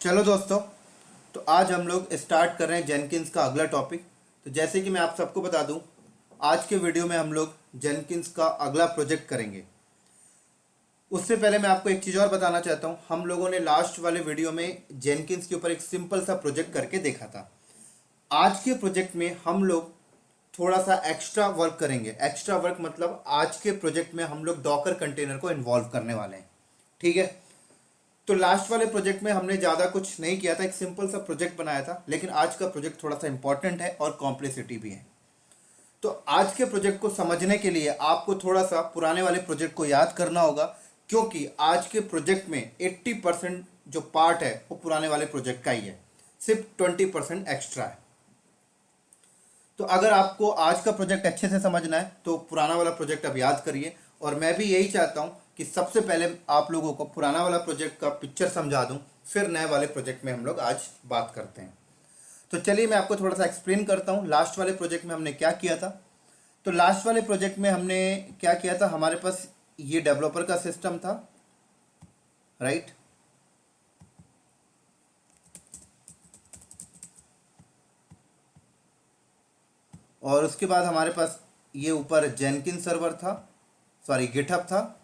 चलो दोस्तों, तो आज हम लोग स्टार्ट कर रहे हैं जेनकिंस का अगला टॉपिक। तो जैसे कि मैं आप सबको बता दूं, आज के वीडियो में हम लोग जेनकिंस का अगला प्रोजेक्ट करेंगे। उससे पहले मैं आपको एक चीज़ और बताना चाहता हूं। हम लोगों ने लास्ट वाले वीडियो में जेनकिंस के ऊपर एक सिंपल सा प्रोजेक्ट करके देखा था। आज के प्रोजेक्ट में हम लोग थोड़ा सा एक्स्ट्रा वर्क करेंगे। एक्स्ट्रा वर्क मतलब आज के प्रोजेक्ट में हम लोग डॉकर कंटेनर को इन्वॉल्व करने वाले हैं। ठीक है। तो लास्ट वाले प्रोजेक्ट में हमने ज़्यादा कुछ नहीं किया था, एक सिंपल सा प्रोजेक्ट बनाया था। लेकिन आज का प्रोजेक्ट थोड़ा सा इंपॉर्टेंट है और कॉम्प्लेक्सिटी भी है। तो आज के प्रोजेक्ट को समझने के लिए आपको थोड़ा सा पुराने वाले प्रोजेक्ट को याद करना होगा, क्योंकि आज के प्रोजेक्ट में 80% जो पार्ट है वो पुराने वाले प्रोजेक्ट का ही है, सिर्फ 20% एक्स्ट्रा है। तो अगर आपको आज का प्रोजेक्ट अच्छे से समझना है तो पुराना वाला प्रोजेक्ट अब याद करिए। और मैं भी यही चाहता हूं कि सबसे पहले आप लोगों को पुराना वाला प्रोजेक्ट का पिक्चर समझा दूं, फिर नए वाले प्रोजेक्ट में हम लोग आज बात करते हैं। तो चलिए मैं आपको थोड़ा सा एक्सप्लेन करता हूं लास्ट वाले प्रोजेक्ट में हमने क्या किया था। तो लास्ट वाले प्रोजेक्ट में हमने क्या किया था, हमारे पास ये डेवलपर का सिस्टम था, राइट। और उसके बाद हमारे पास ये ऊपर जेनकिन सर्वर था, सॉरी गिटहब था।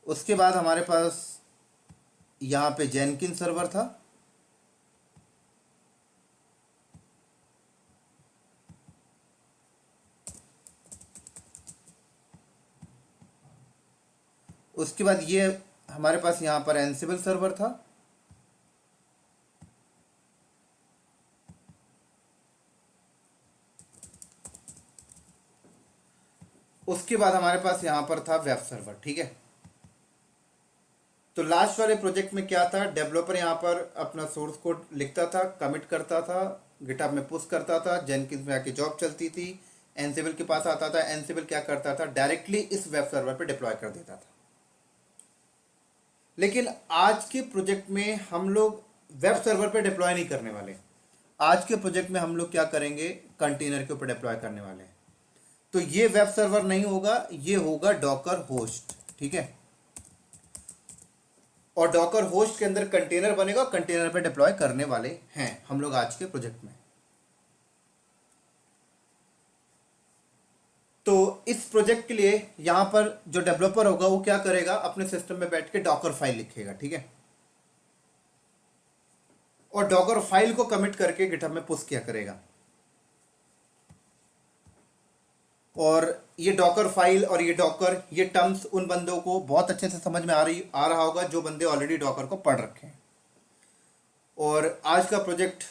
उसके बाद हमारे पास यहाँ पे जेनकिन सर्वर था। उसके बाद ये हमारे पास यहाँ पर एंसिबल सर्वर था। उसके बाद हमारे पास यहाँ पर था वेब सर्वर। ठीक है। तो लास्ट वाले प्रोजेक्ट में क्या था, डेवलपर यहाँ पर अपना सोर्स कोड लिखता था, कमिट करता था, गिटहब में पुश करता था, जेनकिंस में आके जॉब चलती थी, एनसिबल के पास आता था, एनसिबल क्या करता था, डायरेक्टली इस वेब सर्वर पे डिप्लॉय कर देता था। लेकिन आज के प्रोजेक्ट में हम लोग वेब सर्वर पे डिप्लॉय नहीं करने वाले। आज के प्रोजेक्ट में हम लोग क्या करेंगे, कंटेनर के ऊपर डिप्लॉय करने वाले हैं। तो ये वेब सर्वर नहीं होगा, ये होगा डॉकर होस्ट। ठीक है। और डॉकर होस्ट के अंदर कंटेनर बनेगा, कंटेनर पे डिप्लॉय करने वाले हैं हम लोग आज के प्रोजेक्ट में। तो इस प्रोजेक्ट के लिए यहां पर जो डेवलपर होगा वो क्या करेगा, अपने सिस्टम में बैठ के डॉकर फाइल लिखेगा। ठीक है। और डॉकर फाइल को कमिट करके गिटहब में पुश किया करेगा। और ये डॉकर फाइल और ये डॉकर, ये टर्म्स उन बंदों को बहुत अच्छे से समझ में आ रहा होगा जो बंदे ऑलरेडी डॉकर को पढ़ रखे हैं। और आज का प्रोजेक्ट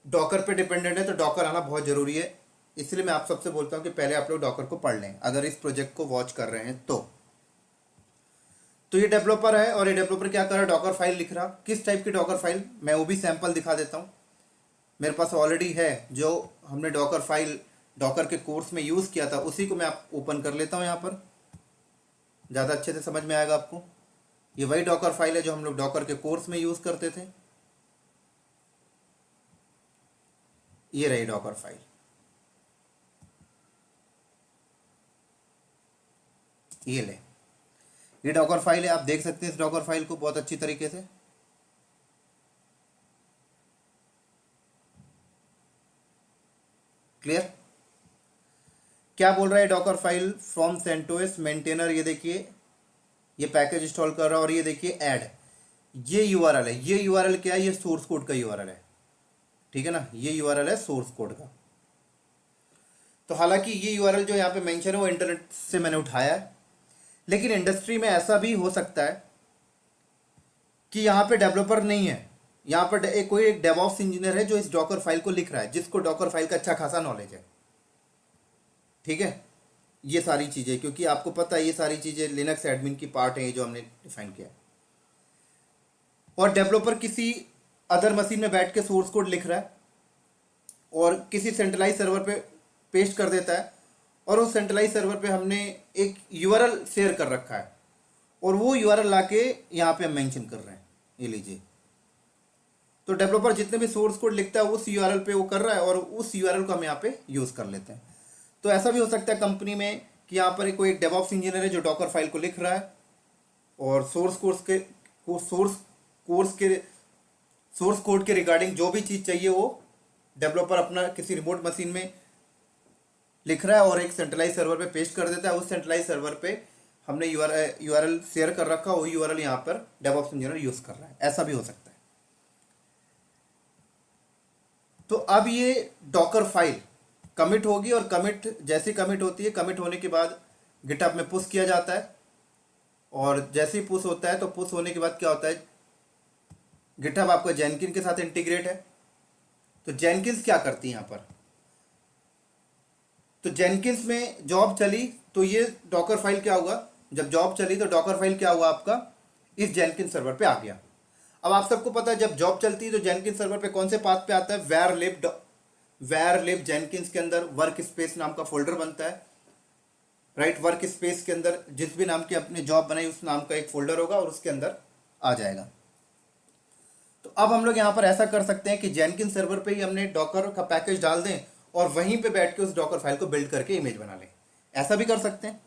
डॉकर पे डिपेंडेंट है, तो डॉकर आना बहुत ज़रूरी है। इसलिए मैं आप सबसे बोलता हूँ कि पहले आप लोग डॉकर को पढ़ लें अगर इस प्रोजेक्ट को वॉच कर रहे हैं तो ये डेवलपर है और ये डेवलपर क्या कर रहा है, डॉकर फाइल लिख रहा। किस टाइप की डॉकर फाइल, मैं वो भी सैंपल दिखा देता हूँ। मेरे पास ऑलरेडी है जो हमने डॉकर फाइल डॉकर के कोर्स में यूज़ किया था, उसी को मैं आप ओपन कर लेता हूँ। यहाँ पर ज़्यादा अच्छे से समझ में आएगा आपको। ये वही डॉकर फाइल है जो हम लोग डॉकर के कोर्स में यूज़ करते थे। ये रही डॉकर फाइल। ये ले, ये डॉकर फाइल है। आप देख सकते हैं इस डॉकर फाइल को बहुत अच्छी तरीके से। क्लियर। क्या बोल रहा है docker file, from CentOS maintainer, ये देखिए ये पैकेज इंस्टॉल कर रहा है। और ये देखिए ऐड, ये यूआरएल है। ये यूआरएल क्या है, ये सोर्स कोड का यूआरएल है। ठीक है ना, ये यूआरएल है सोर्स कोड का। तो हालांकि ये यूआरएल जो यहाँ पे मेंशन है वो इंटरनेट से मैंने उठाया है, लेकिन इंडस्ट्री में ऐसा भी हो सकता है कि यहाँ पे डेवलपर नहीं है, यहाँ पर कोई एक डेवऑप्स इंजीनियर है जो इस डॉकर फाइल को लिख रहा है, जिसको डॉकर फाइल का अच्छा खासा नॉलेज है। ठीक है। ये सारी चीज़ें, क्योंकि आपको पता है ये सारी चीज़ें लिनक्स एडमिन की पार्ट है, ये जो हमने डिफाइन किया है। और डेवलपर किसी अदर मशीन में बैठ के सोर्स कोड लिख रहा है और किसी सेंट्रलाइज सर्वर पे पेस्ट कर देता है, और उस सेंट्रलाइज सर्वर पे हमने एक यूआरएल शेयर कर रखा है, और वो यूआरएल लाके यहाँ पे हम मेंशन कर रहे हैं। ये लीजिए, तो डेवलपर जितने भी सोर्स कोड लिखता है उस यूआरएल पे वो कर रहा है, और उस यूआरएल को हम यहाँ पे यूज़ कर लेते हैं। तो ऐसा भी हो सकता है कंपनी में कि यहाँ पर कोई एक डेवऑप्स इंजीनियर है जो डॉकर फाइल को लिख रहा है, और सोर्स कोड के रिगार्डिंग जो भी चीज़ चाहिए वो डेवलपर अपना किसी रिमोट मशीन में लिख रहा है और एक सेंट्रलाइज सर्वर पे पेस्ट कर देता है। उस सेंट्रलाइज सर्वर पे हमने यूआरएल शेयर कर रखा, वही यूआरएल यहाँ पर डेवऑप्स इंजीनियर यूज़ कर रहा है। ऐसा भी हो सकता है। तो अब ये डॉकर फाइल कमिट होगी और कमिट जैसे कमिट होती है, कमिट होने के बाद गिटहब में पुश किया जाता है और जैसे ही पुश होता है तो पुश होने के बाद क्या होता है, गिटहब आपका जेनकिन के साथ इंटीग्रेट है। तो जेनकिंस क्या करती है यहाँ पर, तो जेनकिंस में जॉब चली तो ये डॉकर फाइल क्या हुआ, जब जॉब चली तो डॉकर फाइल क्या हुआ आपका इस जेनकिंस सर्वर पे आ गया। अब आप सबको पता है जब जॉब चलती है तो जेनकिंस सर्वर पे कौन से पाथ पे आता है, वेर लिब जेनकिंस के अंदर वर्क स्पेस नाम का फोल्डर बनता है, राइट। वर्क स्पेस के अंदर जिस भी नाम की अपनी जॉब बनाई उस नाम का एक फोल्डर होगा और उसके अंदर आ जाएगा। तो अब हम लोग यहाँ पर ऐसा कर सकते हैं कि जेनकिंस सर्वर पे ही हमने डॉकर का पैकेज डाल दें और वहीं पे बैठ के उस डॉकर फाइल को बिल्ड करके इमेज बना लें, ऐसा भी कर सकते हैं।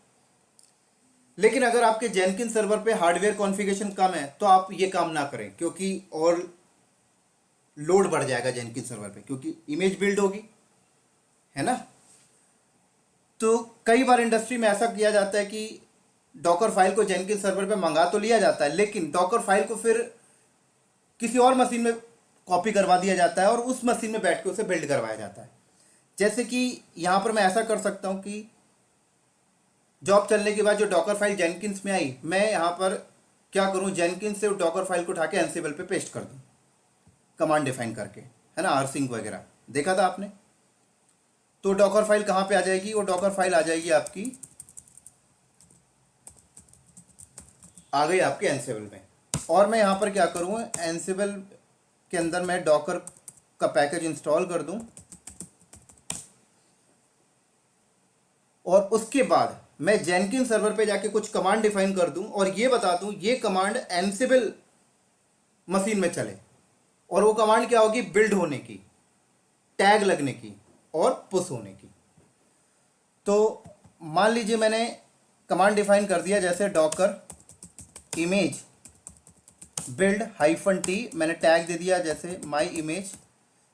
लेकिन अगर आपके जेनकिंस सर्वर पे हार्डवेयर कॉन्फ़िगरेशन कम है तो आप ये काम ना करें, क्योंकि और लोड बढ़ जाएगा जेनकिंस सर्वर पे, क्योंकि इमेज बिल्ड होगी, है ना। तो कई बार इंडस्ट्री में ऐसा किया जाता है कि डॉकर फाइल को जेनकिंस सर्वर पे मंगा तो लिया जाता है, लेकिन डॉकर फाइल को फिर किसी और मशीन में कॉपी करवा दिया जाता है और उस मशीन में बैठ के उसे बिल्ड करवाया जाता है। जैसे कि यहाँ पर मैं ऐसा कर सकता हूँ कि जॉब चलने के बाद जो डॉकर फाइल जेनकिंस में आई, मैं यहाँ पर क्या करूँ, जेनकिंस से डॉकर फाइल को उठा के एनसिबल पे पेस्ट कर दूँ कमांड डिफाइन करके, है ना, rsync वगैरह देखा था आपने। तो डॉकर फाइल कहाँ पे आ जाएगी, वो डॉकर फाइल आ जाएगी आपकी, आ गई आपके एनसिबल में। और मैं यहाँ पर क्या करूँ, एनसिबल के अंदर मैं डॉकर का पैकेज इंस्टॉल कर दूँ और उसके बाद मैं जेनकिंस सर्वर पे जाके कुछ कमांड डिफाइन कर दूं और ये बता दूं ये कमांड एनसिबल मशीन में चले। और वो कमांड क्या होगी, बिल्ड होने की, टैग लगने की और पुश होने की। तो मान लीजिए मैंने कमांड डिफाइन कर दिया, जैसे डॉकर इमेज बिल्ड -t, मैंने टैग दे दिया जैसे माई इमेज,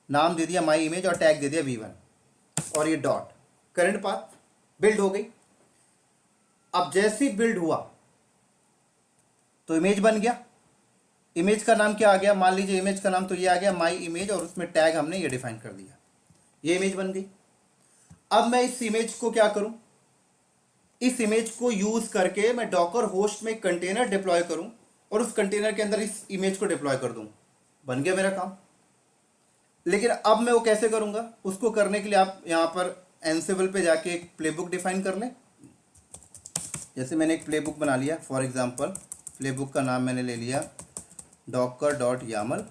नाम दे दिया माई इमेज और टैग दे दिया v1 और ये डॉट करंट पाथ, बिल्ड हो गई। अब जैसे ही बिल्ड हुआ तो इमेज बन गया। इमेज का नाम क्या आ गया, मान लीजिए इमेज का नाम तो ये आ गया माई इमेज और उसमें टैग हमने ये डिफाइन कर दिया, ये इमेज बन गई। अब मैं इस इमेज को क्या करूं, इस इमेज को यूज करके मैं डॉकर होस्ट में कंटेनर डिप्लॉय करूं और उस कंटेनर के अंदर इस इमेज को डिप्लॉय कर दूं, बन गया मेरा काम। लेकिन अब मैं वो कैसे करूंगा, उसको करने के लिए आप यहां पर एनसिबल पे जाके एक प्लेबुक डिफाइन कर लें। जैसे मैंने एक प्लेबुक बना लिया, फॉर एग्जांपल प्लेबुक का नाम मैंने ले लिया docker.yaml,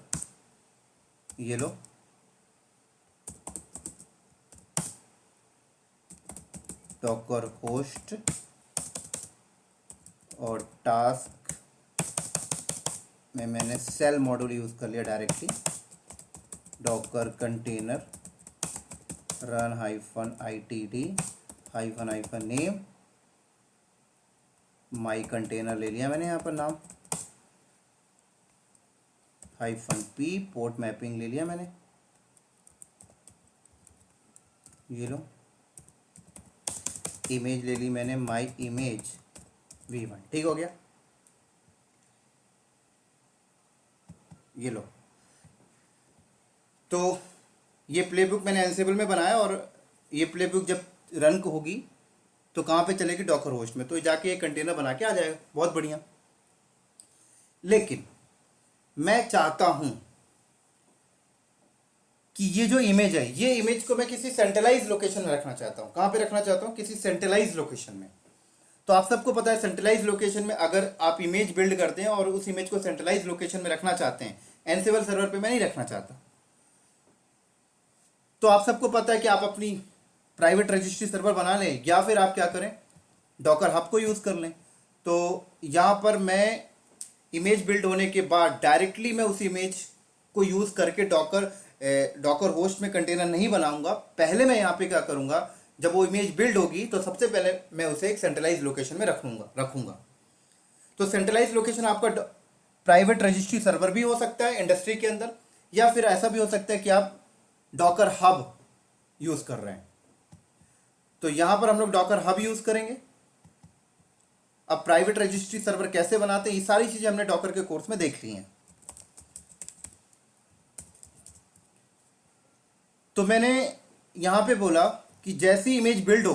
ये लो, डॉकर होस्ट और टास्क में मैंने सेल मॉड्यूल यूज कर लिया directly, Docker container run -itd -name, my container ले लिया मैंने यहाँ पर नाम, -p पोर्ट मैपिंग ले लिया मैंने, ये लो, इमेज ले ली मैंने माई इमेज v1, ठीक हो गया, ये लो। तो ये प्लेबुक मैंने एनसिबल में बनाया और ये प्लेबुक जब रन होगी तो कहाँ पे चलेगी, डॉकर होस्ट में, तो जाके एक कंटेनर बना के आ जाएगा, बहुत बढ़िया। लेकिन मैं चाहता हूं कि ये जो इमेज है, ये इमेज को मैं किसी सेंट्रलाइज लोकेशन में रखना चाहता हूं। कहाँ पे रखना चाहता हूं, किसी सेंट्रलाइज लोकेशन में। तो आप सबको पता है सेंट्रलाइज लोकेशन में अगर आप इमेज बिल्ड करते हैं और उस इमेज को सेंट्रलाइज लोकेशन में रखना चाहते हैं, एनसिबल सर्वर पे मैं नहीं रखना चाहता, तो आप सबको पता है कि आप अपनी प्राइवेट रजिस्ट्री सर्वर बना लें या फिर आप क्या करें, डॉकर हब को यूज कर लें। तो यहाँ पर मैं इमेज बिल्ड होने के बाद डायरेक्टली मैं उस इमेज को यूज करके डॉकर होस्ट में कंटेनर नहीं बनाऊंगा। पहले मैं यहाँ पे क्या करूंगा, जब वो इमेज बिल्ड होगी तो सबसे पहले मैं उसे एक सेंट्रलाइज लोकेशन में रखूंगा। तो सेंट्रलाइज लोकेशन आपका प्राइवेट रजिस्ट्री सर्वर भी हो सकता है इंडस्ट्री के अंदर, या फिर ऐसा भी हो सकता है कि आप डॉकर हब यूज कर रहे हैं। तो यहां पर हम लोग डॉकर हब यूज करेंगे। अब प्राइवेट रजिस्ट्री सर्वर कैसे बनाते हैं, ये सारी चीजें हमने डॉकर के कोर्स में देख ली हैं। तो मैंने यहां पे बोला कि जैसी इमेज बिल्ड हो,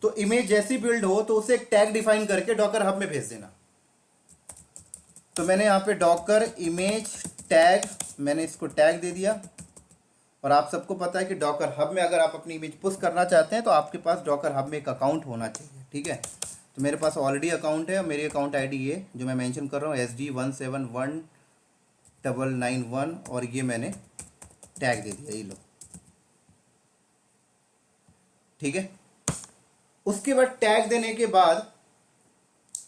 तो इमेज जैसी बिल्ड हो तो उसे एक टैग डिफाइन करके डॉकर हब में भेज देना। तो मैंने यहां पे डॉकर इमेज टैग, मैंने इसको टैग दे दिया। और आप सबको पता है कि डॉकर हब में अगर आप अपनी इमेज पुश करना चाहते हैं तो आपके पास डॉकर हब में एक अकाउंट होना चाहिए, ठीक है। तो मेरे पास ऑलरेडी अकाउंट है, मेरी अकाउंट आईडी ये जो मैं मेंशन कर रहा हूँ SD171991, और ये मैंने टैग दे दिया, ये लो, ठीक है। उसके बाद टैग देने के बाद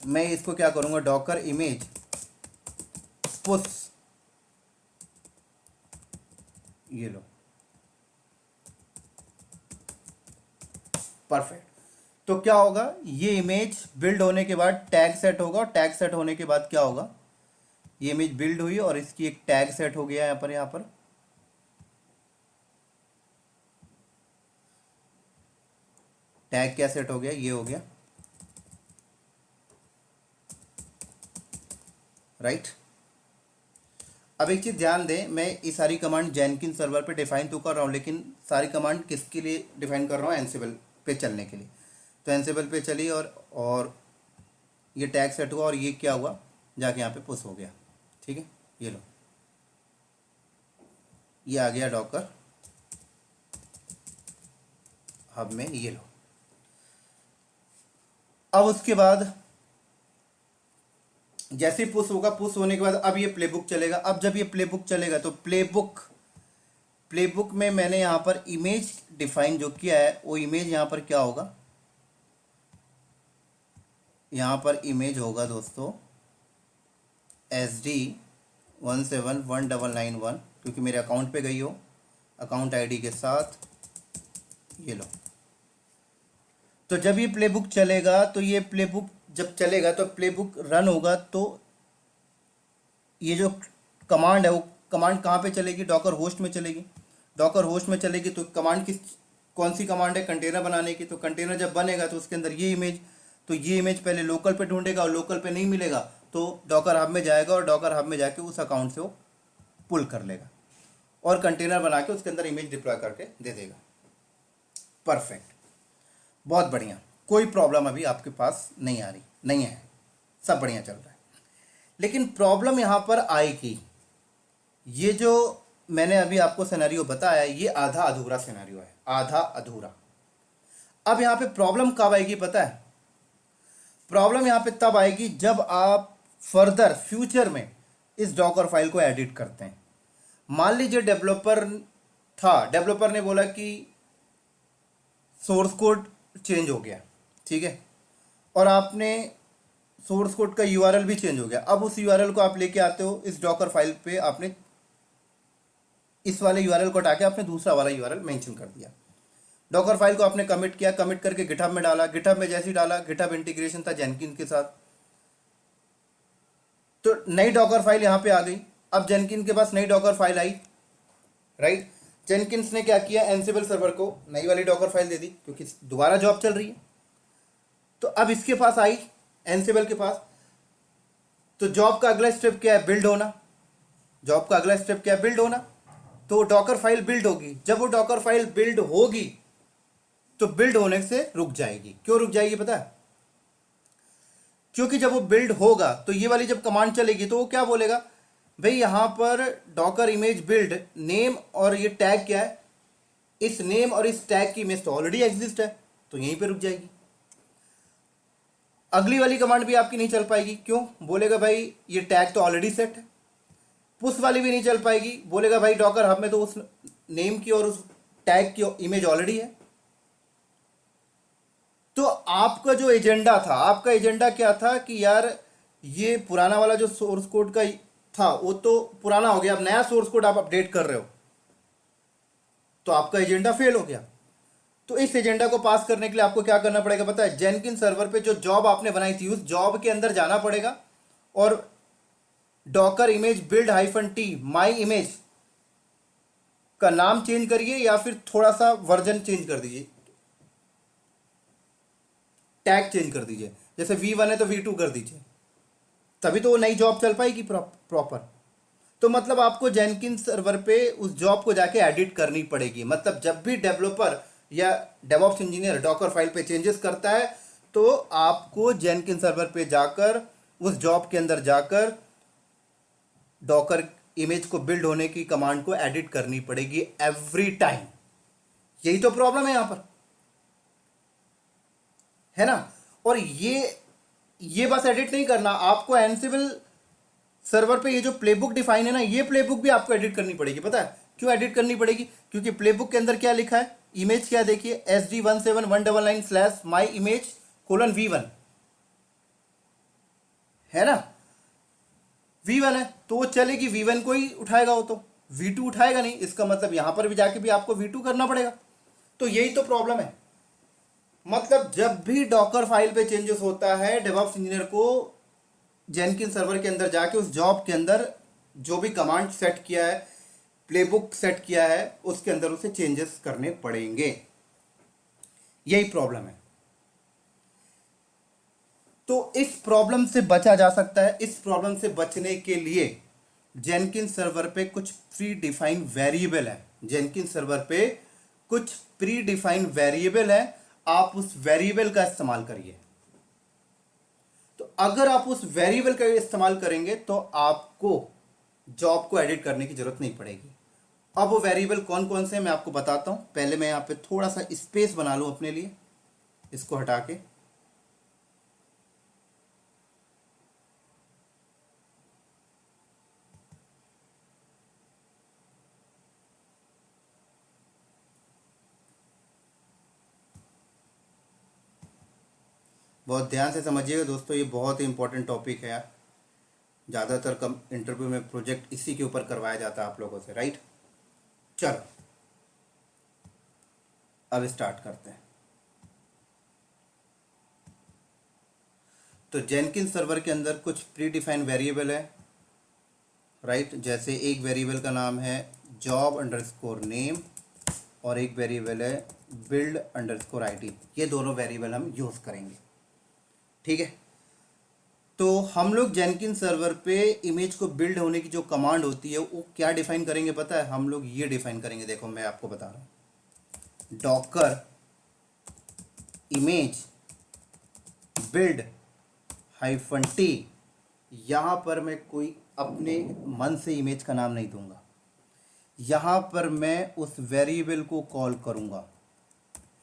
मैं इसको क्या करूंगा, डॉकर इमेज पुश, ये लो, परफेक्ट। तो क्या होगा, ये इमेज बिल्ड होने के बाद टैग सेट होगा, और टैग सेट होने के बाद क्या होगा, ये इमेज बिल्ड हुई और इसकी एक टैग सेट हो गया यहाँ पर टैग क्या सेट हो गया, ये हो गया, राइट। अब एक चीज ध्यान दें, मैं ये सारी कमांड जेनकिंस सर्वर पे डिफाइन तो कर रहा हूँ, लेकिन सारी कमांड किसके लिए डिफाइन कर रहा हूँ, एनसिबल पे चलने के लिए। तो एनसिबल पे चली और ये टैग सेट हुआ और ये क्या हुआ, जाके यहाँ पे पुश हो गया, ठीक है। ये लो, ये आ गया डॉकर हब में, ये लो। अब उसके बाद जैसे ही पुश होगा, पुश होने के बाद अब ये प्लेबुक चलेगा। अब जब ये प्लेबुक चलेगा तो प्लेबुक में मैंने यहाँ पर इमेज डिफाइन जो किया है, वो इमेज यहाँ पर क्या होगा, यहाँ पर इमेज होगा दोस्तों SD171991, क्योंकि मेरे अकाउंट पे गई हो, अकाउंट आईडी के साथ, ये लो। तो जब ये प्लेबुक चलेगा, तो ये प्लेबुक जब चलेगा तो प्लेबुक रन होगा, तो ये जो कमांड है वो कमांड कहाँ पे चलेगी, डॉकर होस्ट में चलेगी। डॉकर होस्ट में चलेगी तो कमांड कौन सी कमांड है, कंटेनर बनाने की। तो कंटेनर जब बनेगा तो उसके अंदर ये इमेज, तो ये इमेज पहले लोकल पे ढूंढेगा, और लोकल पे नहीं मिलेगा तो डॉकर हब में जाएगा, और डॉकर हब में जाके उस अकाउंट से वो पुल कर लेगा और कंटेनर बना के उसके अंदर इमेज डिप्लॉय करके दे देगा। परफेक्ट, बहुत बढ़िया, कोई प्रॉब्लम अभी आपके पास नहीं आ रही, नहीं है, सब बढ़िया चल रहा है। लेकिन प्रॉब्लम यहाँ पर आएगी, ये जो मैंने अभी आपको सिनेरियो बताया, ये आधा अधूरा सिनेरियो है, आधा अधूरा। अब यहाँ पे प्रॉब्लम कब आएगी पता है, प्रॉब्लम यहाँ पे तब आएगी जब आप फर्दर फ्यूचर में इस डॉकर फाइल को एडिट करते हैं। मान लीजिए डेवलपर था, डेवलपर ने बोला कि सोर्स कोड चेंज हो गया, ठीक है, और आपने सोर्स कोड का यूआरएल भी चेंज हो गया। अब उस यूआरएल को आप लेके आते हो इस डॉकर फाइल पे, आपने इस वाले यूआरएल को हटा के आपने दूसरा वाला यूआरएल मेंशन कर दिया। डॉकर फाइल को आपने कमिट किया, कमिट करके गिटहब में डाला, गिटहब में जैसे ही डाला, गिटहब इंटीग्रेशन था जेनकिंस के साथ, तो नई डॉकर फाइल यहां पे आ गई। अब जेनकिंस के पास नई डॉकर फाइल आई, राइट। जेनकिंस ने क्या किया, एनसिबल सर्वर को नई वाली डॉकर फाइल दे दी, क्योंकि दोबारा जॉब चल रही है। तो अब इसके पास आई, एनसिबल के पास, तो जॉब का अगला स्टेप क्या है, बिल्ड होना। जॉब का अगला स्टेप क्या है, बिल्ड होना। तो डॉकर फाइल बिल्ड होगी, जब वो डॉकर फाइल बिल्ड होगी तो बिल्ड होने से रुक जाएगी। क्यों रुक जाएगी पता है, क्योंकि जब वो बिल्ड होगा तो ये वाली जब कमांड चलेगी तो वो क्या बोलेगा, भाई यहां पर डॉकर इमेज बिल्ड नेम और ये टैग क्या है, इस नेम और इस टैग की इमेज तो ऑलरेडी एग्जिस्ट है, तो यहीं पे रुक जाएगी। अगली वाली कमांड भी आपकी नहीं चल पाएगी, क्यों, बोलेगा भाई ये टैग तो ऑलरेडी सेट है। पुश वाली भी नहीं चल पाएगी, बोलेगा भाई डॉकर हब में तो उस नेम की और उस टैग की इमेज ऑलरेडी है। तो आपका जो एजेंडा था, आपका एजेंडा क्या था कि यार ये पुराना वाला जो सोर्स कोड का था वो तो पुराना हो गया, अब नया सोर्स कोड आप अपडेट कर रहे हो, तो आपका एजेंडा फेल हो गया। तो इस एजेंडा को पास करने के लिए आपको क्या करना पड़ेगा पता है? जेनकिन सर्वर पे जो जॉब आपने बनाई थी उस जॉब के अंदर जाना पड़ेगा और Docker image build hyphen T my image का नाम चेंज करिए या फिर थोड़ा सा वर्जन चेंज कर दीजिए, टैग चेंज कर दीजिए। जैसे V1 है तो V2 कर दीजिए, तभी तो वो नई जॉब चल पाएगी प्रॉपर। तो मतलब आपको जेनकिन सर्वर पे उस जॉब को जाके एडिट करनी पड़ेगी। मतलब जब भी डेवलपर या डेवऑप्स इंजीनियर डॉकर फाइल पे चेंजेस करता है तो आपको जेनकिन सर्वर पे जाकर उस जॉब के अंदर जाकर डॉकर इमेज को बिल्ड होने की कमांड को एडिट करनी पड़ेगी एवरी टाइम। यही तो प्रॉब्लम है यहां पर, है ना। और ये बस एडिट नहीं करना, आपको एनसिबल सर्वर पे ये जो प्लेबुक डिफाइन है ना, ये प्लेबुक भी आपको एडिट करनी पड़ेगी। पता है क्यों एडिट करनी पड़ेगी? क्योंकि प्लेबुक के अंदर क्या लिखा है, इमेज क्या देखिए, SD17199/myimage:V1 है ना। V1 है तो वो चलेगी, V1 को ही उठाएगा वो, तो V2 उठाएगा नहीं। इसका मतलब यहां पर भी जाके भी आपको V2 करना पड़ेगा। तो यही तो प्रॉब्लम है। मतलब जब भी डॉकर फाइल पे चेंजेस होता है, डेवऑप्स इंजीनियर को जेनकिन सर्वर के अंदर जाके उस जॉब के अंदर जो भी कमांड सेट किया है, प्लेबुक सेट किया है, उसके अंदर उसे चेंजेस करने पड़ेंगे। यही प्रॉब्लम है। तो इस प्रॉब्लम से बचा जा सकता है। इस प्रॉब्लम से बचने के लिए जेनकिन सर्वर पे कुछ प्री डिफाइन वेरिएबल है। जेनकिन सर्वर पे कुछ प्री डिफाइन वेरिएबल है, आप उस वेरिएबल का इस्तेमाल करिए। तो अगर आप उस वेरिएबल का इस्तेमाल करेंगे तो आपको जॉब को एडिट करने की जरूरत नहीं पड़ेगी। अब वो वेरिएबल कौन कौन से मैं आपको बताता हूं। पहले मैं यहां पे थोड़ा सा स्पेस बना लूं अपने लिए, इसको हटा के। बहुत ध्यान से समझिएगा दोस्तों, ये बहुत ही इंपॉर्टेंट टॉपिक है यार। ज़्यादातर कम इंटरव्यू में प्रोजेक्ट इसी के ऊपर करवाया जाता है आप लोगों से, राइट। चलो अब स्टार्ट करते हैं। तो जेनकिन सर्वर के अंदर कुछ प्री डिफाइन वेरिएबल है, राइट। जैसे एक वेरिएबल का नाम है job_name और एक वेरिएबल है build_id। ये दोनों वेरिएबल हम यूज़ करेंगे, ठीक है। तो हम लोग जेनकिन सर्वर पे इमेज को बिल्ड होने की जो कमांड होती है वो क्या डिफाइन करेंगे पता है? हम लोग ये डिफाइन करेंगे, देखो मैं आपको बता रहा हूँ। Docker image build -t। यहाँ पर मैं कोई अपने मन से इमेज का नाम नहीं दूंगा, यहाँ पर मैं उस वेरिएबल को कॉल करूँगा।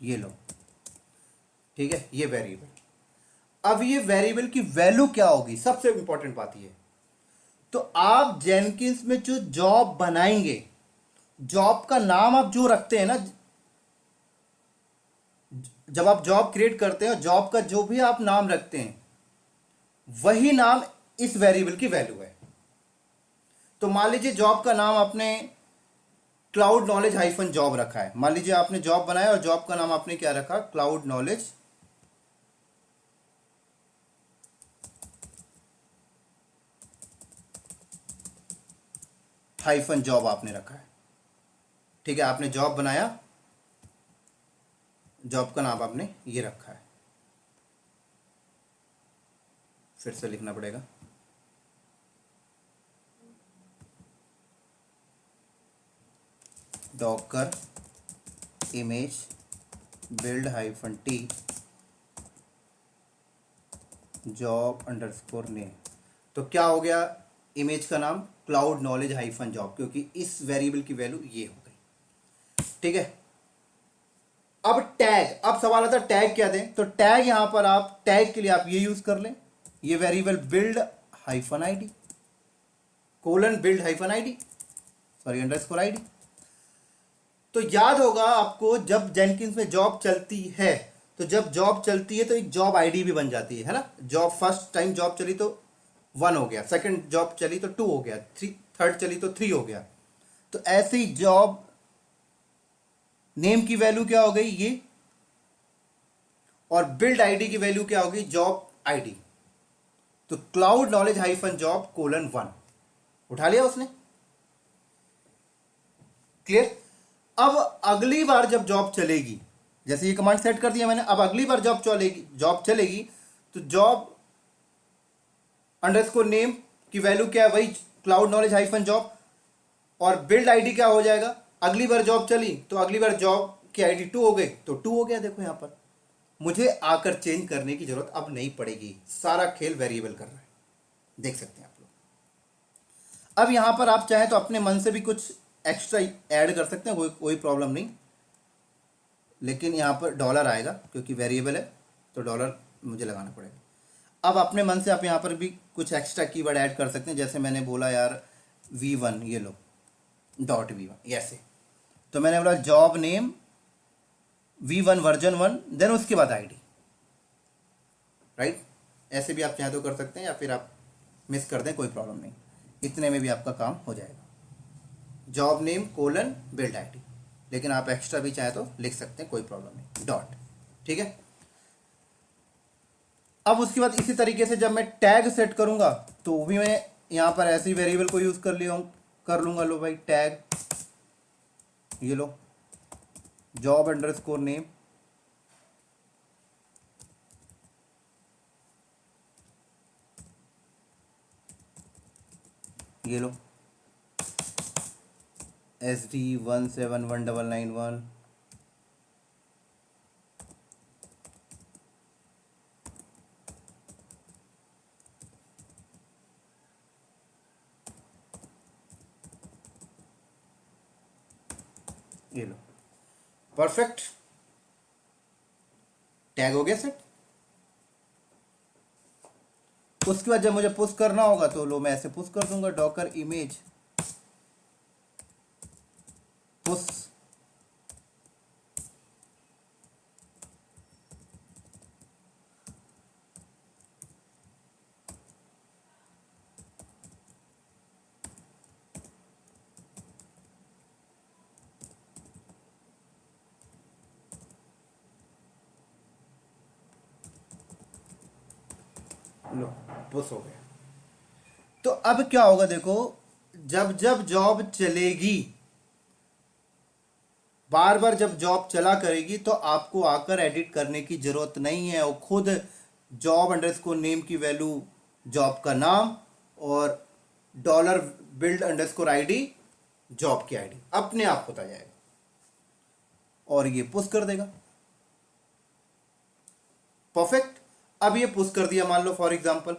ये लो, ठीक है, ये वेरिएबल। अब ये वेरिएबल की वैल्यू क्या होगी, सबसे इंपॉर्टेंट बात ये। तो आप जेनकिंस में जो जॉब बनाएंगे, जॉब का नाम आप जो रखते हैं ना, जब आप जॉब क्रिएट करते हैं, जॉब का जो भी आप नाम रखते हैं वही नाम इस वेरिएबल की वैल्यू है। तो मान लीजिए जॉब का नाम आपने क्लाउड नॉलेज -जॉब रखा है। मान लीजिए आपने जॉब बनाया और जॉब का नाम आपने क्या रखा, क्लाउड नॉलेज -जॉब आपने रखा है, ठीक है। आपने जॉब बनाया, जॉब का नाम आपने ये रखा है। फिर से लिखना पड़ेगा, Docker image build -t job_name। तो क्या हो गया, इमेज का नाम क्लाउड नॉलेज -जॉब, क्योंकि इस वेरिएबल की वैल्यू ये हो गई, ठीक है। अब टैग, अब सवाल आता है टैग क्या दें। तो टैग यहां पर आप टैग के लिए आप ये यूज कर लें, ये variable build -id colon build -id _id। तो याद होगा आपको, जब जेनकिंस में जॉब चलती है तो जब जॉब चलती है तो एक जॉब आईडी भी बन जाती है ना। जॉब फर्स्ट टाइम जॉब चली तो 1 हो गया, सेकंड जॉब चली तो 2 हो गया, थर्ड चली तो 3 हो गया। तो ऐसे ही जॉब नेम की वैल्यू क्या हो गई, ये और बिल्ड आईडी की वैल्यू क्या होगी, जॉब आईडी। तो cloud knowledge hyphen job colon 1 उठा लिया उसने, क्लियर। अब अगली बार जब जॉब चलेगी, जैसे ये कमांड सेट कर दिया मैंने, अब अगली बार जॉब चलेगी तो जॉब अंडरस्कोर नेम की वैल्यू क्या है, वही क्लाउड नॉलेज हाइफन जॉब, और बिल्ड आईडी क्या हो जाएगा, अगली बार जॉब चली तो अगली बार जॉब की आईडी 2 हो गई तो 2 हो गया। देखो यहां पर मुझे आकर चेंज करने की जरूरत अब नहीं पड़ेगी, सारा खेल वेरिएबल कर रहा है, देख सकते हैं आप लोग। अब यहां पर आप चाहें तो अपने मन से भी कुछ एक्स्ट्रा ऐड कर सकते हैं, कोई प्रॉब्लम नहीं, लेकिन यहां पर डॉलर आएगा क्योंकि वेरिएबल है तो डॉलर मुझे लगाना पड़ेगा। अब अपने मन से आप यहां पर भी कुछ एक्स्ट्रा कीवर्ड ऐड कर सकते हैं, जैसे मैंने बोला यार V1, ये लो .V1 ऐसे, तो मैंने बोला job name V1 version 1 then उसके बाद आईडी, राइट। ऐसे भी आप चाहें तो कर सकते हैं, या फिर आप मिस कर दें, कोई प्रॉब्लम नहीं, इतने में भी आपका काम हो जाएगा। Job name colon build ID, लेकिन आप एक्स्ट्रा भी चाहे तो लिख सकते हैं, कोई प्रॉब्लम नहीं, डॉट, ठीक है। अब उसके बाद इसी तरीके से जब मैं टैग सेट करूंगा तो भी मैं यहां पर ऐसे ही वेरिएबल को यूज कर लूंगा। लो भाई टैग, ये लो जॉब अंडरस्कोर नेम, ये लो SD171991, ये लो, परफेक्ट, टैग हो गया सेट। उसके बाद जब मुझे पुश करना होगा तो लो मैं ऐसे पुश कर दूंगा, डॉकर इमेज पुश, लो पुश हो गया। तो अब क्या होगा देखो, जब जब जॉब चलेगी, बार बार जब जॉब चला करेगी तो आपको आकर एडिट करने की जरूरत नहीं है, वो खुद जॉब अंडरस्कोर नेम की वैल्यू जॉब का नाम और dollar build underscore ID job की आईडी अपने आप होता जाएगा और ये पुश कर देगा। परफेक्ट। अब ये पुश कर दिया मान लो फॉर एग्जांपल,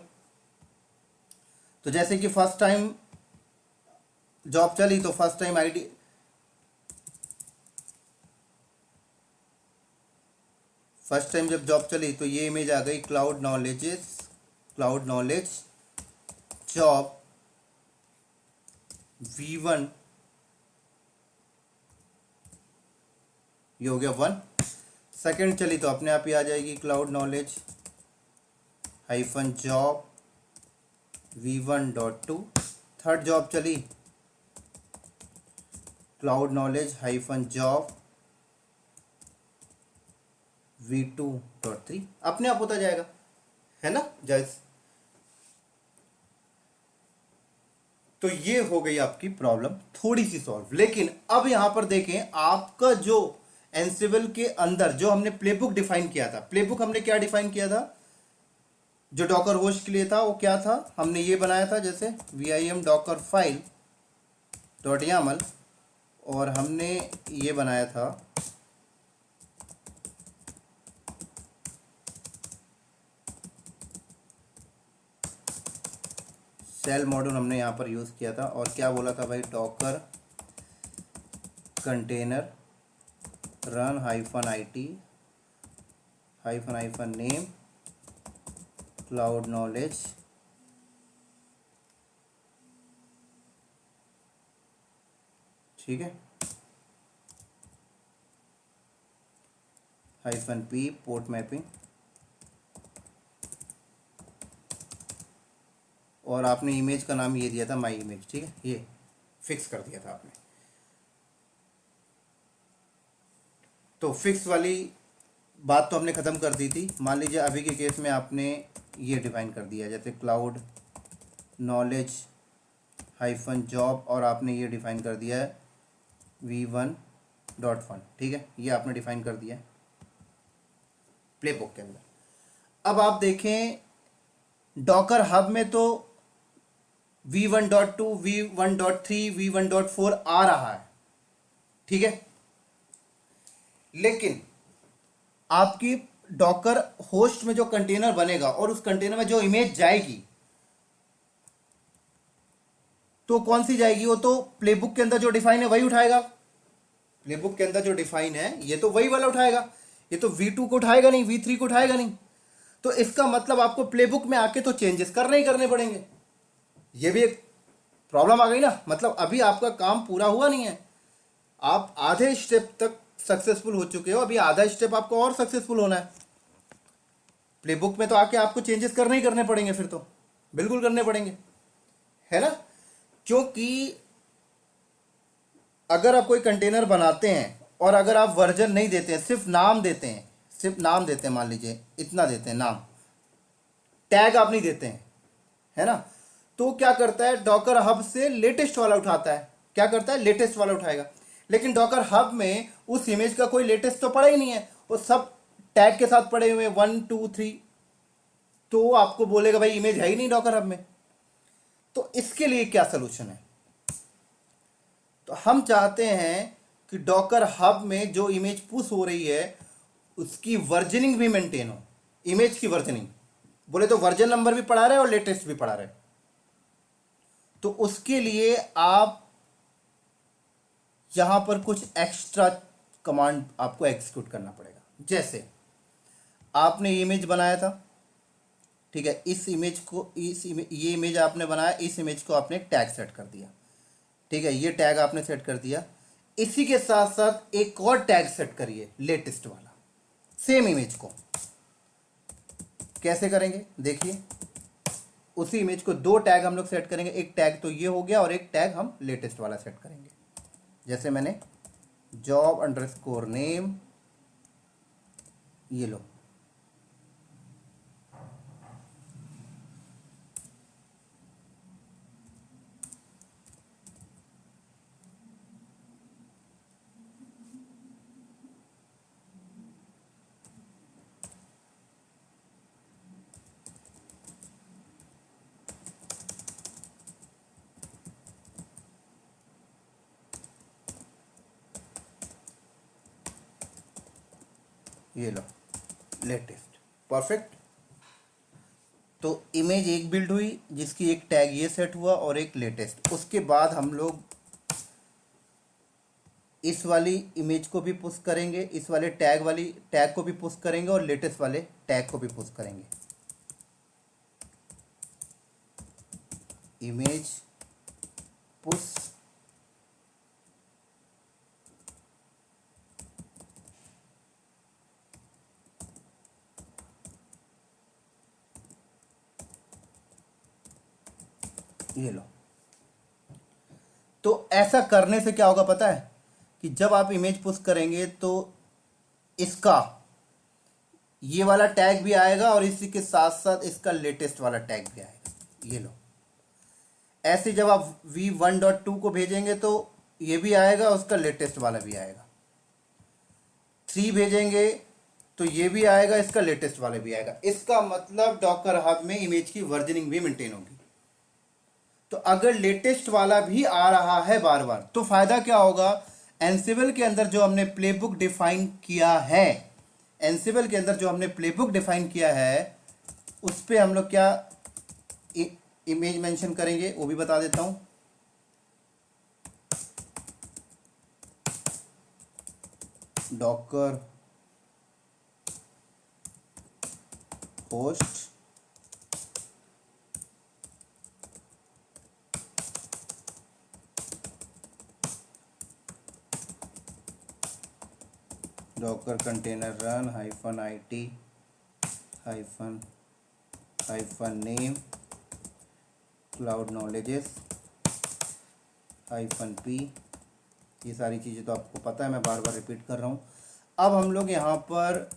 तो जैसे कि फर्स्ट टाइम जॉब चली तो first time ID, first time जब जॉब चली तो ये इमेज आ गई क्लाउड नॉलेज जॉब V1, ये हो गया 1। सेकंड चली तो अपने आप ही आ जाएगी cloud knowledge hyphen job V1.2। Third job चली cloud knowledge hyphen job V2.3, अपने आप होता जाएगा, है ना जायज। तो ये हो गई आपकी प्रॉब्लम थोड़ी सी सॉल्व। लेकिन अब यहां पर देखें, आपका जो एंसिबल के अंदर जो हमने प्लेबुक डिफाइन किया था, प्लेबुक हमने क्या डिफाइन किया था, जो डॉकर होस्ट के लिए था वो क्या था, हमने ये बनाया था जैसे vim docker file .yaml, और हमने ये बनाया था सेल मॉड्यूल, हमने यहाँ पर यूज़ किया था, और क्या बोला था भाई, Docker container run hyphen IT hyphen name cloud knowledge, ठीक है, -p पोर्ट मैपिंग, और आपने इमेज का नाम ये दिया था माई इमेज, ठीक है, ये फिक्स कर दिया था आपने। तो फिक्स वाली बात तो हमने ख़त्म कर दी थी। मान लीजिए अभी के केस में आपने ये डिफाइन कर दिया, जैसे क्लाउड नॉलेज हाइफन जॉब, और आपने ये डिफाइन कर दिया है v1.1। ठीक है, ये आपने डिफाइन कर दिया है प्लेबुक के अंदर। अब आप देखें डॉकर हब में तो v1.2 v1.3 v1.4 आ रहा है, ठीक है, लेकिन आपकी डॉकर होस्ट में जो कंटेनर बनेगा और उस कंटेनर में जो इमेज जाएगी तो कौन सी जाएगी? वो तो प्लेबुक के अंदर जो डिफाइन है वही उठाएगा। प्लेबुक के अंदर जो डिफाइन है ये तो वही वाला उठाएगा, ये तो v2 को उठाएगा नहीं, v3 को उठाएगा नहीं। तो इसका मतलब आपको प्लेबुक में आके तो चेंजेस करने ही करने पड़ेंगे। ये भी एक प्रॉब्लम आ गई ना, मतलब अभी आपका काम पूरा हुआ नहीं है, आप आधे स्टेप तक सक्सेसफुल हो चुके हो, अभी आधा स्टेप आपको और सक्सेसफुल होना है। प्लेबुक में तो आके आपको चेंजेस करने ही करने पड़ेंगे, फिर तो बिल्कुल करने पड़ेंगे, है ना। क्योंकि अगर आप कोई कंटेनर बनाते हैं और अगर आप वर्जन नहीं देते हैं, सिर्फ नाम देते हैं, सिर्फ नाम देते हैं, मान लीजिए इतना देते हैं नाम, टैग आप नहीं देते हैं, है ना, तो क्या करता है डॉकर हब से लेटेस्ट वाला उठाता है। क्या करता है? लेटेस्ट वाला उठाएगा। लेकिन डॉकर हब में उस इमेज का कोई लेटेस्ट तो पड़ा ही नहीं है, वो सब टैग के साथ पड़े हुए 1 2 3, तो आपको बोलेगा भाई इमेज है ही नहीं डॉकर हब में। तो इसके लिए क्या सोल्यूशन है? तो हम चाहते हैं कि डॉकर हब में जो इमेज पुश हो रही है उसकी वर्जनिंग भी मेंटेन हो। इमेज की वर्जनिंग बोले तो वर्जन नंबर भी पड़ा रहे और लेटेस्ट भी पड़ा रहे। तो उसके लिए आप यहां पर कुछ एक्स्ट्रा कमांड आपको एग्जीक्यूट करना पड़ेगा। जैसे आपने इमेज बनाया था, ठीक है, इस इमेज को ये इमेज आपने बनाया, इस इमेज को आपने टैग सेट कर दिया, ठीक है, ये टैग आपने सेट कर दिया। इसी के साथ साथ एक और टैग सेट करिए लेटेस्ट वाला, सेम इमेज को। कैसे करेंगे देखिए, उसी इमेज को दो टैग हम लोग सेट करेंगे, एक टैग तो ये हो गया और एक टैग हम लेटेस्ट वाला सेट करेंगे। जैसे मैंने जॉब अंडरस्कोर नेम, ये लो, ये लो लेटेस्ट, परफेक्ट। तो इमेज एक बिल्ड हुई जिसकी एक टैग ये सेट हुआ और एक लेटेस्ट। उसके बाद हम लोग इस वाली इमेज को भी पुश करेंगे, इस वाले टैग वाली टैग को भी पुश करेंगे और लेटेस्ट वाले टैग को भी पुश करेंगे। इमेज पुश ये लो। तो ऐसा करने से क्या होगा पता है कि जब आप इमेज पुश करेंगे तो इसका ये वाला टैग भी आएगा और इसी के साथ साथ इसका लेटेस्ट वाला टैग भी आएगा। ये लो, ऐसे जब आप v1.2 को भेजेंगे तो ये भी आएगा, उसका लेटेस्ट वाला भी आएगा। 3 भेजेंगे तो ये भी आएगा, इसका लेटेस्ट वाला भी आएगा। इसका मतलब डॉकर हब में इमेज की वर्जनिंग भी मेंटेन होगी। तो अगर लेटेस्ट वाला भी आ रहा है बार बार तो फायदा क्या होगा? एनसिबल के अंदर जो हमने प्लेबुक डिफाइन किया है, एनसिबल के अंदर जो हमने प्लेबुक डिफाइन किया है उस पे हम लोग क्या इमेज मेंशन करेंगे वो भी बता देता हूं। Docker host Docker container run -it -name cloud knowledges -p। ये सारी चीज़ें तो आपको पता है, मैं बार बार रिपीट कर रहा हूँ। अब हम लोग यहाँ पर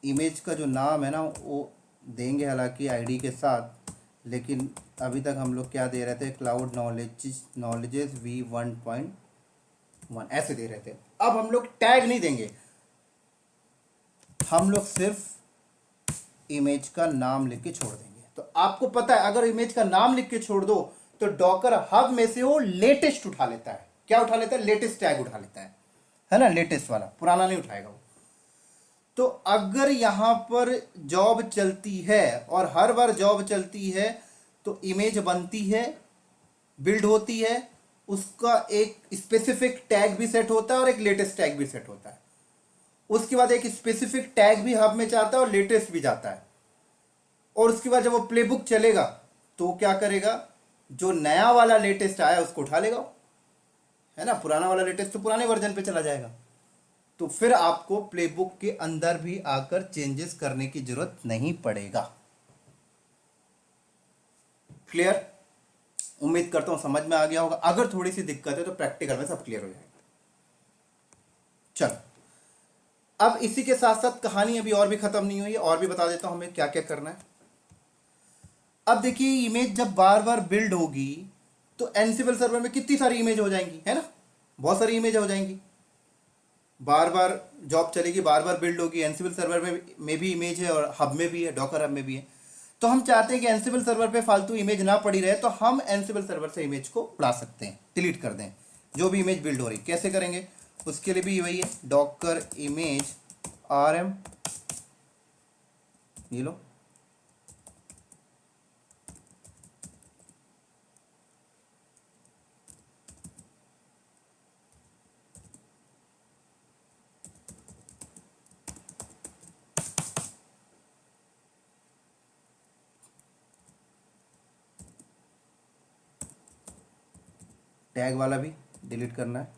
इमेज का जो नाम है ना वो देंगे हालांकि आईडी के साथ, लेकिन अभी तक हम लोग क्या दे रहे थे, क्लाउड नॉलेजेस V1.1 ऐसे दे रहे थे। अब हम लोग टैग नहीं देंगे, हम लोग सिर्फ इमेज का नाम लिख के छोड़ देंगे। तो आपको पता है अगर इमेज का नाम लिख के छोड़ दो तो डॉकर हब में से वो लेटेस्ट उठा लेता है। क्या उठा लेता है? लेटेस्ट टैग उठा लेता है ना, लेटेस्ट वाला, पुराना नहीं उठाएगा वो। तो अगर यहां पर जॉब चलती है और हर बार जॉब चलती है तो इमेज बनती है, बिल्ड होती है, उसका एक स्पेसिफिक टैग भी सेट होता है और एक लेटेस्ट टैग भी सेट होता है। उसके बाद एक स्पेसिफिक टैग भी हब में जाता है और लेटेस्ट भी जाता है। और उसके बाद जब वो प्लेबुक चलेगा तो क्या करेगा, जो नया वाला लेटेस्ट आया उसको उठा लेगा, है ना, पुराना वाला लेटेस्ट तो पुराने वर्जन पे चला जाएगा। तो फिर आपको प्लेबुक के अंदर भी आकर चेंजेस करने की जरूरत नहीं पड़ेगा। क्लियर? उम्मीद करता हूं समझ में आ गया होगा। अगर थोड़ी सी दिक्कत है तो प्रैक्टिकल में सब क्लियर हो जाएगा। चलो, अब इसी के साथ साथ कहानी अभी और भी खत्म नहीं हुई है, और भी बता देता हूं हमें क्या क्या करना है। अब देखिए, इमेज जब बार बार बिल्ड होगी तो एनसिबल सर्वर में कितनी सारी इमेज हो जाएंगी, है ना, बहुत सारी इमेज हो जाएंगी। बार बार जॉब चलेगी, बार बार बिल्ड होगी। एनसिबल सर्वर में भी इमेज है और हब में भी है, डॉकर हब में भी है। तो हम चाहते हैं कि एनसिबल सर्वर पे फालतू इमेज ना पड़ी रहे, तो हम एनसिबल सर्वर से इमेज को उड़ा सकते हैं, डिलीट कर दें जो भी इमेज बिल्ड हो रही। कैसे करेंगे? उसके लिए भी वही है, डॉकर इमेज rm, ये लो, टैग वाला भी डिलीट करना है।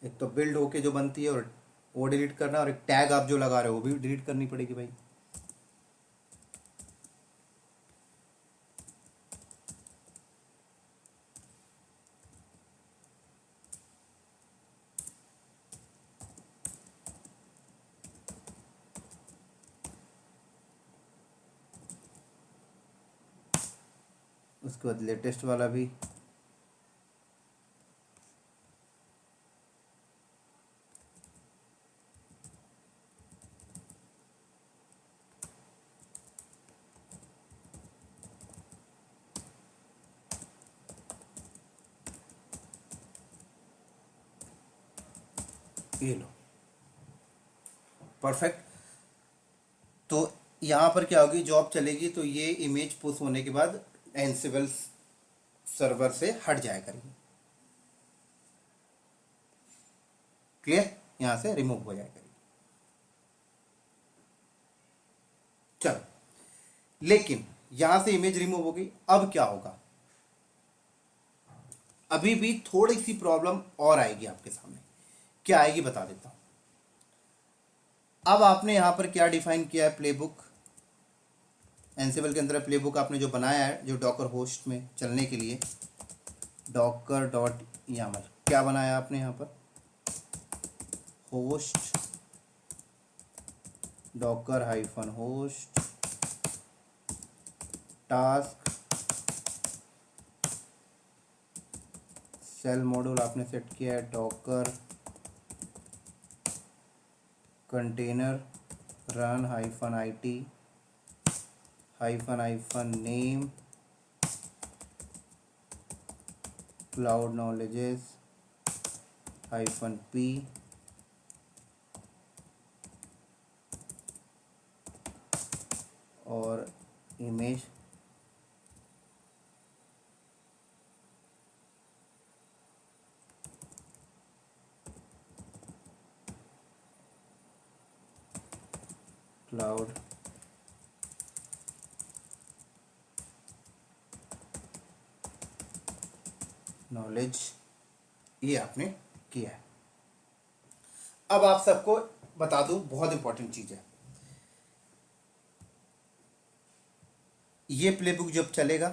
एक तो बिल्ड होके जो बनती है और वो डिलीट करना है, और एक टैग आप जो लगा रहे हो वो भी डिलीट करनी पड़ेगी भाई। उसके बाद लेटेस्ट वाला भी, ये लो, परफेक्ट। तो यहाँ पर क्या होगी, जॉब चलेगी तो ये इमेज पुश होने के बाद एनसिबल सर्वर से हट जाया करेगी। क्लियर? यहाँ से रिमूव हो जाया करेगी। चलो, लेकिन यहां से इमेज रिमूव हो गई, अब क्या होगा? अभी भी थोड़ी सी प्रॉब्लम और आएगी आपके सामने। क्या आएगी बता देता हूं। अब आपने यहां पर क्या डिफाइन किया है, प्लेबुक। एनसिबल के अंदर प्लेबुक आपने जो बनाया है, जो डॉकर होस्ट में चलने के लिए, डॉकर डॉट यामल, क्या बनाया आपने यहां पर, host docker hyphen host task cell module आपने सेट किया है docker container run hyphen IT hyphen name cloud knowledges -p और इमेज क्लाउड नॉलेज, ये आपने किया है। अब आप सबको बता दूं, बहुत इंपॉर्टेंट चीज है, ये प्लेबुक जब चलेगा,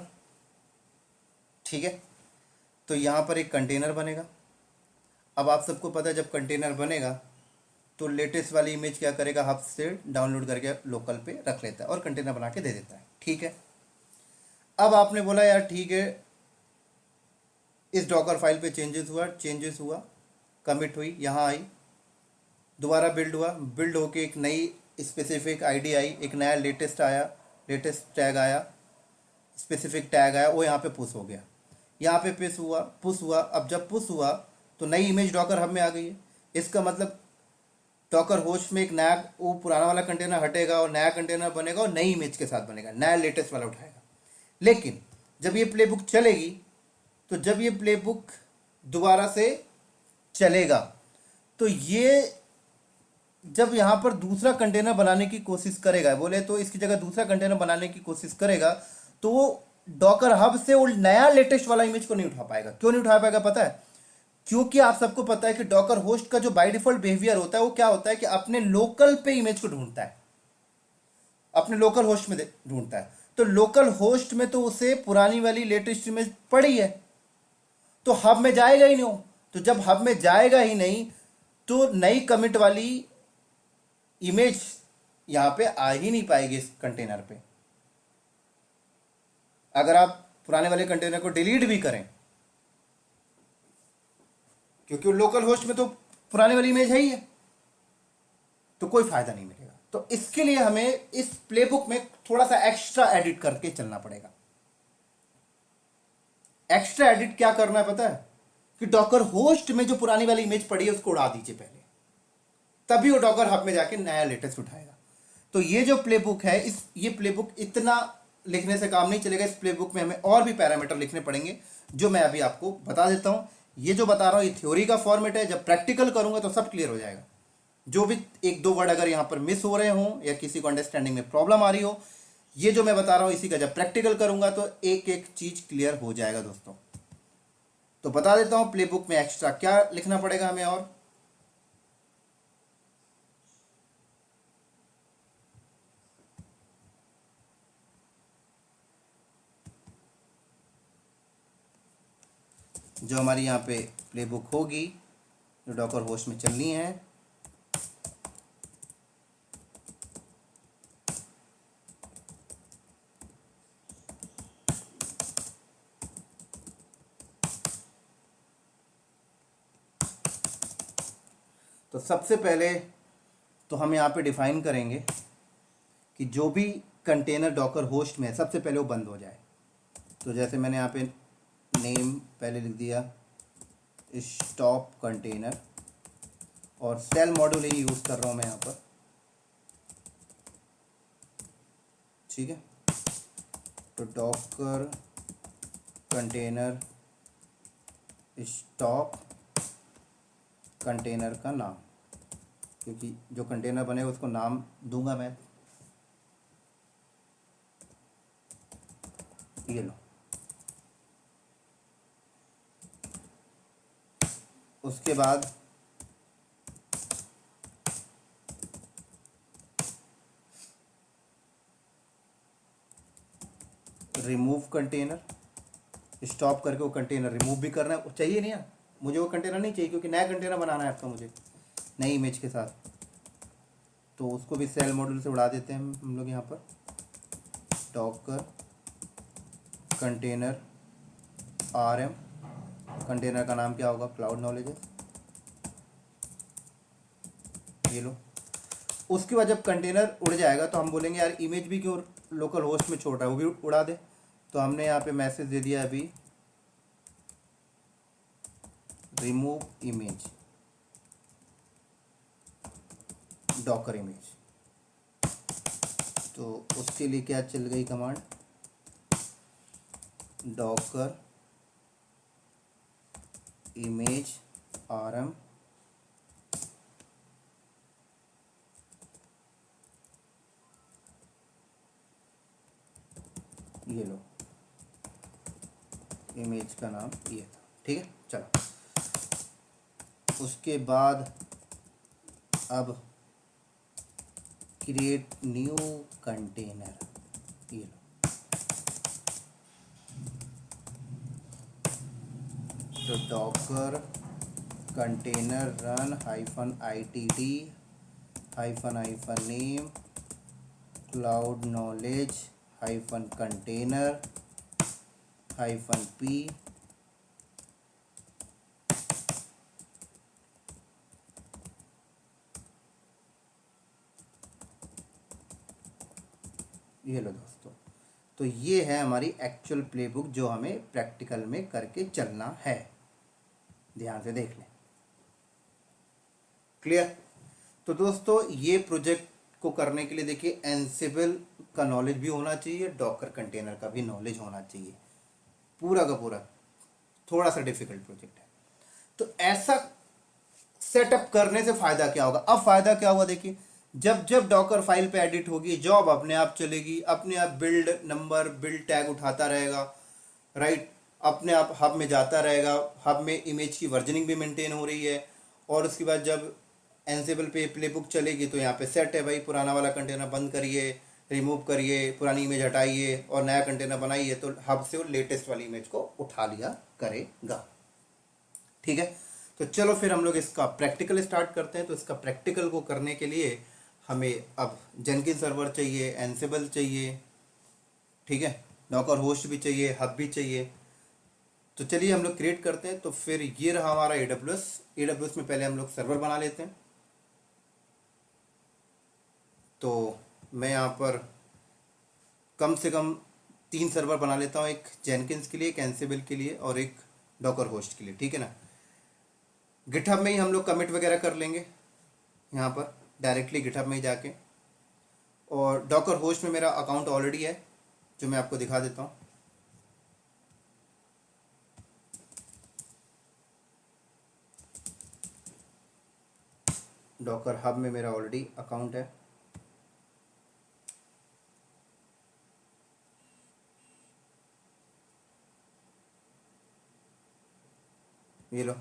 ठीक है, तो यहां पर एक कंटेनर बनेगा। अब आप सबको पता है जब कंटेनर बनेगा तो लेटेस्ट वाली इमेज क्या करेगा, हब से डाउनलोड करके लोकल पे रख लेता है और कंटेनर बना के दे देता है। ठीक है, अब आपने बोला यार ठीक है, इस डॉकर फाइल पे चेंजेस हुआ, कमिट हुई, यहाँ आई, दोबारा बिल्ड हुआ, बिल्ड होके एक नई स्पेसिफिक आईडी आई, एक नया लेटेस्ट आया, लेटेस्ट टैग आया, स्पेसिफिक टैग आया, वो यहाँ पे पुश हो गया, यहाँ पे पुश हुआ। अब जब पुश हुआ तो नई इमेज डॉकर हब में आ गई है। इसका मतलब डॉकर होस्ट में एक नया, वो पुराना वाला कंटेनर हटेगा और नया कंटेनर बनेगा और नई इमेज के साथ बनेगा, नया लेटेस्ट वाला उठाएगा। लेकिन जब ये प्लेबुक चलेगी, तो जब ये प्लेबुक दोबारा से चलेगा, तो ये जब यहाँ पर दूसरा कंटेनर बनाने की कोशिश करेगा, बोले तो इसकी जगह दूसरा कंटेनर बनाने की कोशिश करेगा, तो वो डॉकर हब से वो नया लेटेस्ट वाला इमेज को नहीं उठा पाएगा। क्यों नहीं उठा पाएगा पता है? क्योंकि आप सबको पता है कि डॉकर होस्ट का जो बाय डिफॉल्ट बिहेवियर होता है वो क्या होता है कि अपने लोकल पे इमेज को ढूंढता है, अपने लोकल होस्ट में ढूंढता है। तो लोकल होस्ट में तो उसे पुरानी वाली लेटेस्ट इमेज पड़ी है, तो हब में जाएगा ही नहीं। तो जब हब में जाएगा ही नहीं, तो नई कमिट वाली इमेज यहां पे आ ही नहीं पाएगी इस कंटेनर पे। अगर आप पुराने वाले कंटेनर को डिलीट भी करें, क्योंकि लोकल होस्ट में तो पुराने वाली इमेज है ही है, तो कोई फायदा नहीं मिलेगा। तो इसके लिए हमें इस प्लेबुक में थोड़ा सा एक्स्ट्रा एडिट करके चलना पड़ेगा। एक्स्ट्रा एडिट क्या करना है पता है? कि डॉकर होस्ट में जो पुरानी वाली इमेज पड़ी है उसको उड़ा दीजिए पहले, तभी वो डॉकर हब में जाके नया लेटेस्ट उठाएगा। तो ये जो प्लेबुक है, ये प्लेबुक इतना लिखने से काम नहीं चलेगा। इस प्लेबुक में हमें और भी पैरामीटर लिखने पड़ेंगे, जो मैं अभी आपको बता देता हूं। ये जो बता रहा हूं ये थ्योरी का फॉर्मेट है, जब प्रैक्टिकल करूंगा तो सब क्लियर हो जाएगा। जो भी एक दो वर्ड अगर यहां पर मिस हो रहे हो या किसी को अंडरस्टैंडिंग में प्रॉब्लम आ रही हो, ये जो मैं बता रहा हूं इसी का जब प्रैक्टिकल करूंगा तो एक एक चीज क्लियर हो जाएगा दोस्तों। तो बता देता हूं प्लेबुक में एक्स्ट्रा क्या लिखना पड़ेगा हमें। और जो हमारी यहाँ पे प्लेबुक होगी, जो डॉकर होस्ट में चलनी है, तो सबसे पहले तो हम यहाँ पे डिफाइन करेंगे कि जो भी कंटेनर डॉकर होस्ट में है सबसे पहले वो बंद हो जाए। तो जैसे मैंने यहाँ पे नेम पहले लिख दिया स्टॉप कंटेनर, और सेल मॉड्यूल ही यूज़ कर रहा हूँ मैं यहाँ पर। ठीक है, तो डॉकर कंटेनर स्टॉप कंटेनर का नाम, क्योंकि जो कंटेनर बनेगा उसको नाम दूंगा मैं। ये लो, उसके बाद रिमूव कंटेनर, स्टॉप करके वो कंटेनर रिमूव भी करना है। चाहिए नहीं यार, मुझे वो कंटेनर नहीं चाहिए, क्योंकि नया कंटेनर बनाना है आपका मुझे नई इमेज के साथ। तो उसको भी सेल मॉड्यूल से उड़ा देते हैं हम लोग यहाँ पर। डॉकर कंटेनर RM, कंटेनर का नाम क्या होगा, क्लाउड नॉलेज है। ये लो, उसके बाद जब कंटेनर उड़ जाएगा तो हम बोलेंगे यार इमेज भी क्यों लोकल होस्ट में छोड़ रहा है, वो भी उड़ा दे। तो हमने यहाँ पे मैसेज दे दिया अभी रिमूव इमेज, डॉकर इमेज। तो उसके लिए क्या चल गई कमांड, डॉकर इमेज RM ये लो, इमेज का नाम ये था। ठीक है, चलो उसके बाद अब क्रिएट न्यू कंटेनर, ये लो। तो Docker container run -ITT hyphen hyphen name cloud knowledge hyphen container hyphen P ये लो दोस्तों। तो ये है हमारी एक्चुअल प्लेबुक जो हमें प्रैक्टिकल में करके चलना है। ध्यान से देख लें। क्लियर। तो दोस्तों ये प्रोजेक्ट को करने के लिए देखिए एनसिबल का नॉलेज भी होना चाहिए, डॉकर कंटेनर का भी नॉलेज होना चाहिए, पूरा का पूरा। थोड़ा सा डिफिकल्ट प्रोजेक्ट है। तो ऐसा सेटअप करने से फायदा क्या होगा? अब फायदा क्या होगा देखिए, जब जब डॉकर फाइल पे एडिट होगी जॉब अपने आप चलेगी, अपने आप बिल्ड नंबर बिल्ड टैग उठाता रहेगा, राइट, अपने आप हब में जाता रहेगा, हब में इमेज की वर्जनिंग भी मेंटेन हो रही है। और उसके बाद जब एनसेबल पे प्लेबुक चलेगी तो यहाँ पे सेट है भाई, पुराना वाला कंटेनर बंद करिए, रिमूव करिए, पुरानी इमेज हटाइए और नया कंटेनर बनाइए, तो हब से वो लेटेस्ट वाली इमेज को उठा लिया करेगा। ठीक है। तो चलो फिर हम लोग इसका प्रैक्टिकल स्टार्ट करते हैं। तो इसका प्रैक्टिकल को करने के लिए हमें अब जेनकिन सर्वर चाहिए, एनसेबल चाहिए, ठीक है, डॉकर होस्ट भी चाहिए, हब भी चाहिए। तो चलिए हम लोग क्रिएट करते हैं। तो फिर ये रहा हमारा AWS में पहले हम लोग सर्वर बना लेते हैं। तो मैं यहाँ पर कम से कम 3 सर्वर बना लेता हूँ, एक जेनकिंस के लिए, एक एनसेबल के लिए और एक डॉकर होस्ट के लिए, ठीक है ना। गिटहब में ही हम लोग कमिट वगैरह कर लेंगे, यहाँ पर डायरेक्टली गिटहब में ही जाके। और डॉकर होस्ट में मेरा अकाउंट ऑलरेडी है जो मैं आपको दिखा देता हूँ। डॉकर हब में मेरा ऑलरेडी अकाउंट है। ये लो।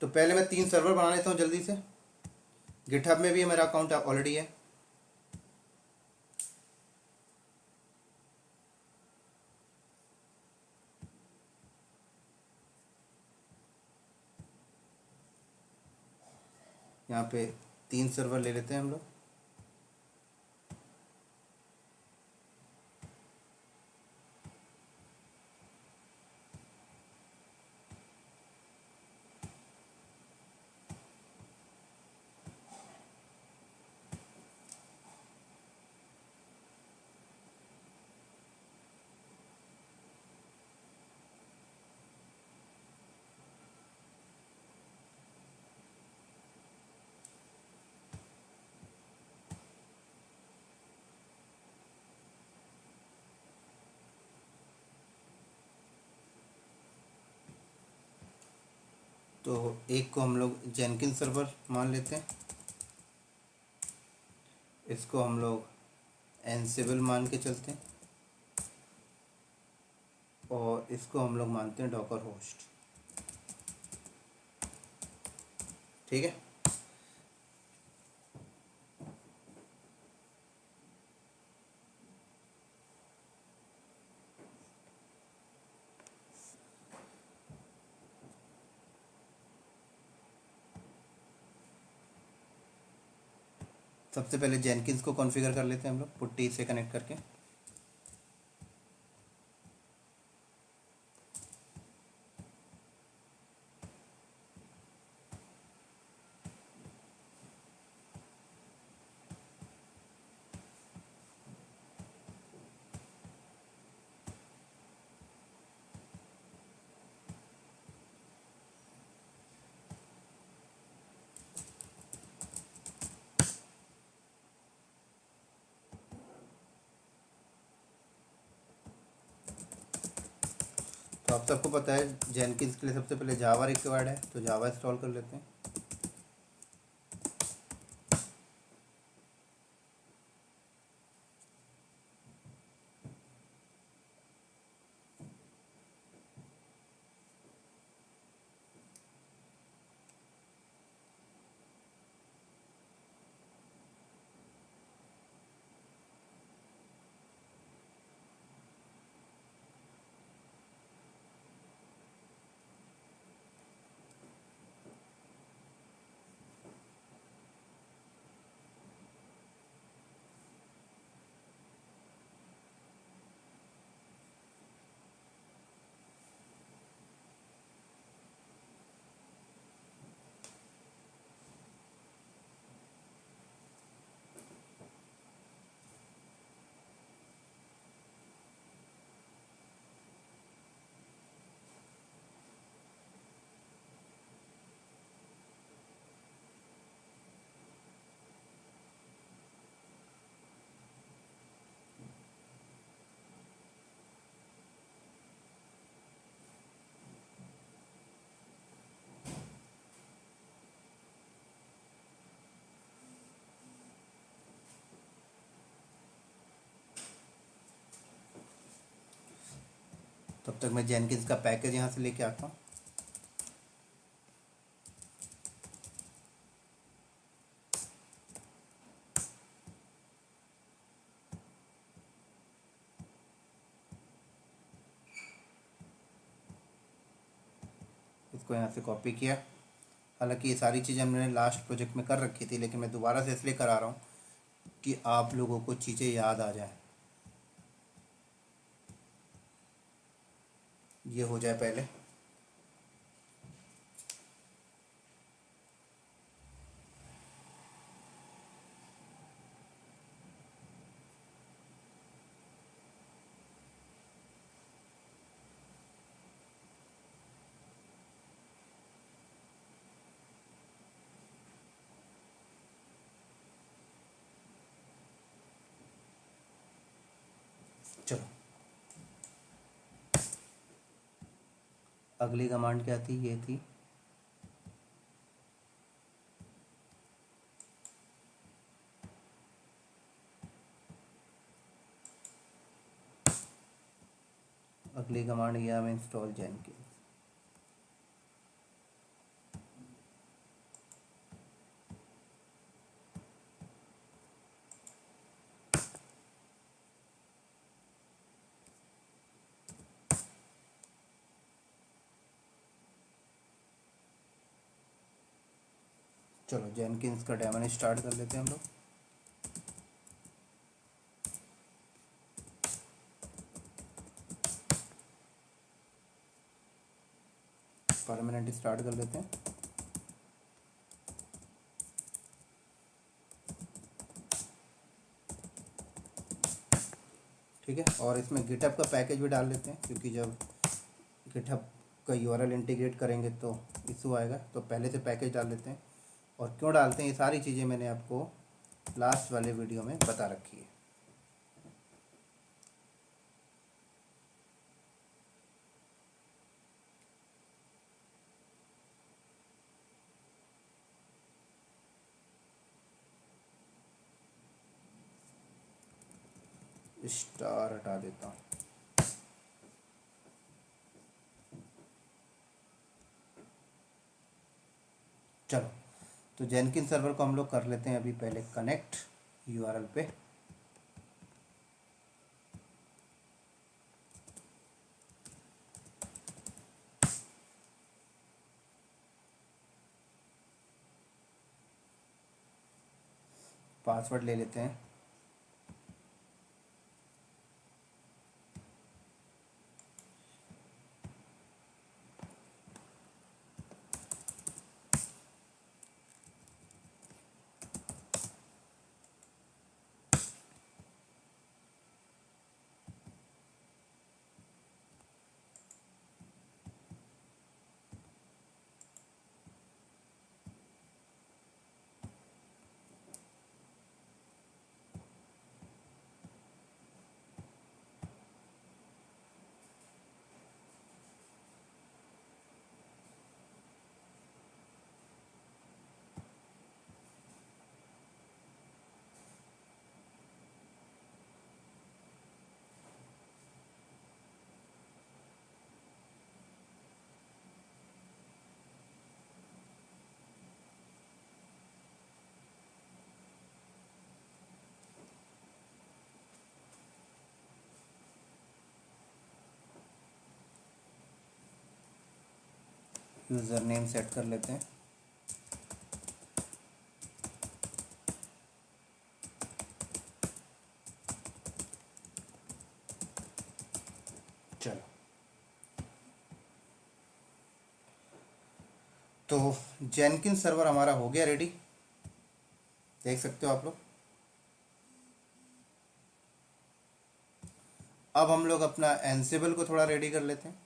तो पहले मैं 3 सर्वर बना लेता हूँ जल्दी से। गिटहब में भी मेरा अकाउंट ऑलरेडी है। यहाँ पे 3 सर्वर ले लेते हैं हम लोग। तो एक को हम लोग जेनकिन सर्वर मान लेते हैं, इसको हम लोग एनसेबल मान के चलते हैं और इसको हम लोग मानते हैं डॉकर होस्ट, ठीक है। सबसे पहले जेनकिंस को कॉन्फ़िगर कर लेते हैं हम लोग पुट्टी से कनेक्ट करके। तो आप सबको पता है जेनकिंस के लिए सबसे पहले जावा रिक्वायर्ड है, तो जावा इंस्टॉल कर लेते हैं। तब तक मैं जेनकिंस का पैकेज यहाँ से लेके आता हूँ। इसको यहाँ से कॉपी किया। हालांकि ये सारी चीज़ें मैंने लास्ट प्रोजेक्ट में कर रखी थी, लेकिन मैं दोबारा से इसलिए करा रहा हूँ कि आप लोगों को चीज़ें याद आ जाए। ये हो जाए पहले। चलो, अगली कमांड क्या थी? ये थी अगली कमांड ये हमें इंस्टॉल जेनकिंस। चलो जेनकिंस का डेमो स्टार्ट कर लेते हैं हम लोग। परमानेंट स्टार्ट कर लेते हैं। ठीक है, और इसमें गिटहब का पैकेज भी डाल लेते हैं, क्योंकि जब गिटहब का यूआरएल इंटीग्रेट करेंगे तो इशू आएगा। तो पहले से पैकेज डाल लेते हैं। और क्यों डालते हैं, ये सारी चीज़ें मैंने आपको लास्ट वाले वीडियो में बता रखी है। स्टार हटा देता हूँ। चलो, तो जेनकिन सर्वर को हम लोग कर लेते हैं अभी पहले कनेक्ट यूआरएल पे। पासवर्ड ले लेते हैं। यूज़र नेम सेट कर लेते हैं। चलो, तो जेनकिन सर्वर हमारा हो गया रेडी, देख सकते हो आप लोग। अब हम लोग अपना एंसिबल को थोड़ा रेडी कर लेते हैं।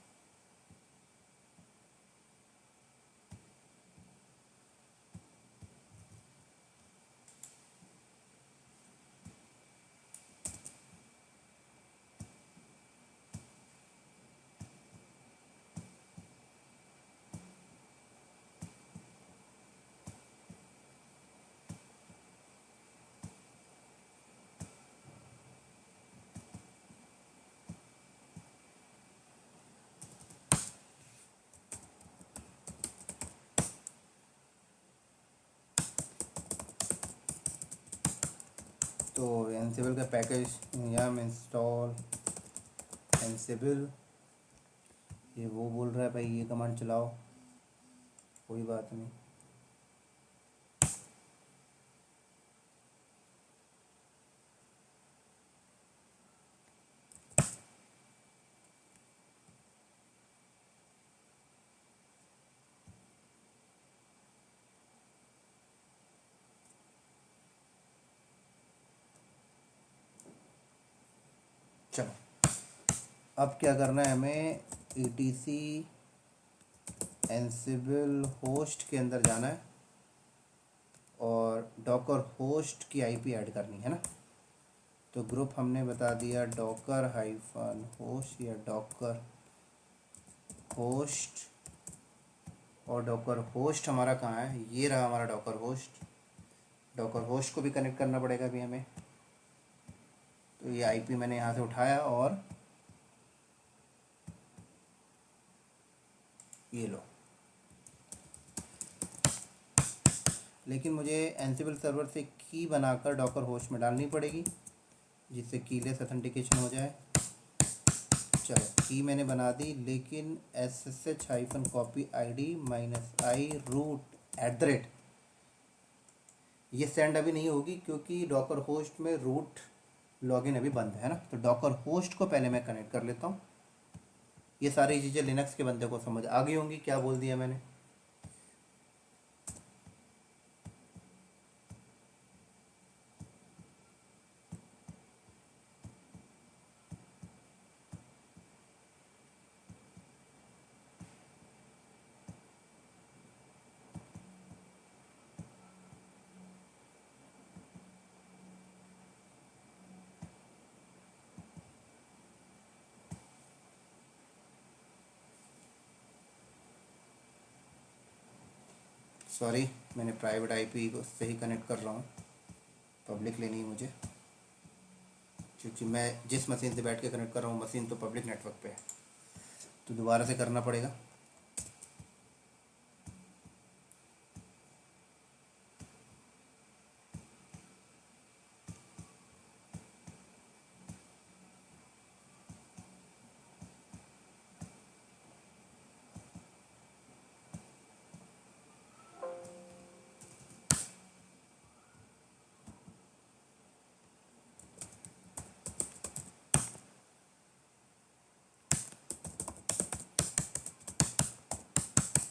तो एनसिबल का पैकेज यम इंस्टॉल एनसिबल, ये वो बोल रहा है भाई ये कमांड चलाओ, कोई बात नहीं। चलो अब क्या करना है हमें, etc एनसिबल होस्ट के अंदर जाना है और डॉकर होस्ट की आईपी ऐड करनी है ना। तो ग्रुप हमने बता दिया डॉकर हाइफन होस्ट या डॉकर होस्ट, और डॉकर होस्ट हमारा कहाँ है, ये रहा हमारा डॉकर होस्ट। डॉकर होस्ट को भी कनेक्ट करना पड़ेगा अभी हमें। तो ये आईपी मैंने यहाँ से उठाया और ये लो। लेकिन मुझे एनसिबल सर्वर से की बनाकर डॉकर होस्ट में डालनी पड़ेगी जिससे कीलेस ऑथेंटिकेशन हो जाए। चलो की मैंने बना दी, लेकिन SSH-copy ID -i root @ ये सेंड अभी नहीं होगी क्योंकि डॉकर होस्ट में रूट लॉगिन अभी बंद है ना। तो डॉकर होस्ट को पहले मैं कनेक्ट कर लेता हूँ। ये सारी चीज़ें लिनक्स के बंदे को समझ आ गई होंगी क्या बोल दिया मैंने। सॉरी, मैंने प्राइवेट आईपी को से ही कनेक्ट कर रहा हूँ, पब्लिक लेनी है मुझे, क्योंकि मैं जिस मशीन से बैठ के कनेक्ट कर रहा हूँ मशीन तो पब्लिक नेटवर्क पे है, तो दोबारा से करना पड़ेगा।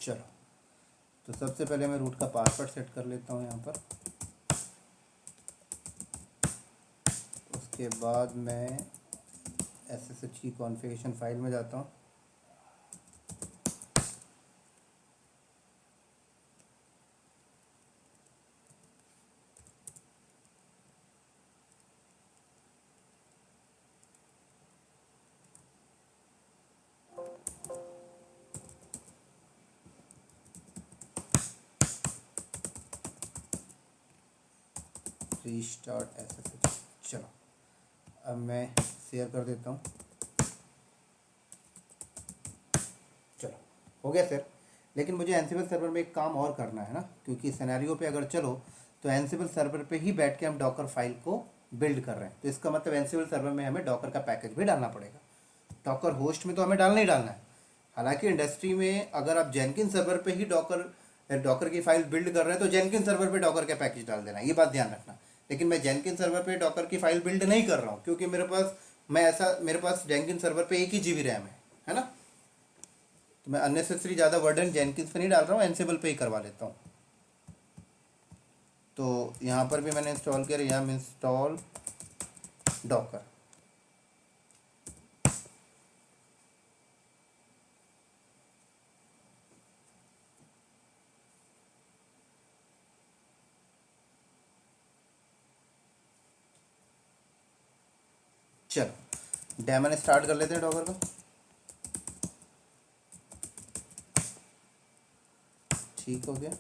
चलो तो सबसे पहले मैं रूट का पासवर्ड सेट कर लेता हूँ यहाँ पर। उसके बाद मैं SSH की कॉन्फ़िगरेशन फाइल में जाता हूँ। Restart SSH। चलो अब मैं शेयर कर देता हूँ। चलो हो गया सर, लेकिन मुझे एनसिबल सर्वर में एक काम और करना है ना, क्योंकि सिनेरियो पे अगर चलो तो एनसिबल सर्वर पे ही बैठ के हम डॉकर फाइल को बिल्ड कर रहे हैं, तो इसका मतलब एनसिबल सर्वर में हमें डॉकर का पैकेज भी डालना पड़ेगा। डॉकर होस्ट में तो हमें डालना ही डालना है। हालांकि इंडस्ट्री में अगर आप जेनकिन सर्वर पे ही डॉकर की फाइल बिल्ड कर रहे हैं तो जेनकिन सर्वर पे डॉकर का पैकेज डाल देना, ये बात ध्यान रखना। लेकिन मैं जेनकिन सर्वर पे डॉकर की फाइल बिल्ड नहीं कर रहा हूँ, क्योंकि मेरे पास जेनकिन सर्वर पे 1 ही GB रैम है ना। तो मैं अननेसेसरी ज़्यादा वर्डन जेनकिंस पे नहीं डाल रहा हूँ, एनसिबल पे ही करवा लेता हूँ। तो यहाँ पर भी मैंने इंस्टॉल किया, यहाँ में इंस्टॉल डॉकर। चलो डेमन स्टार्ट कर लेते हैं डॉकर का। ठीक हो गया,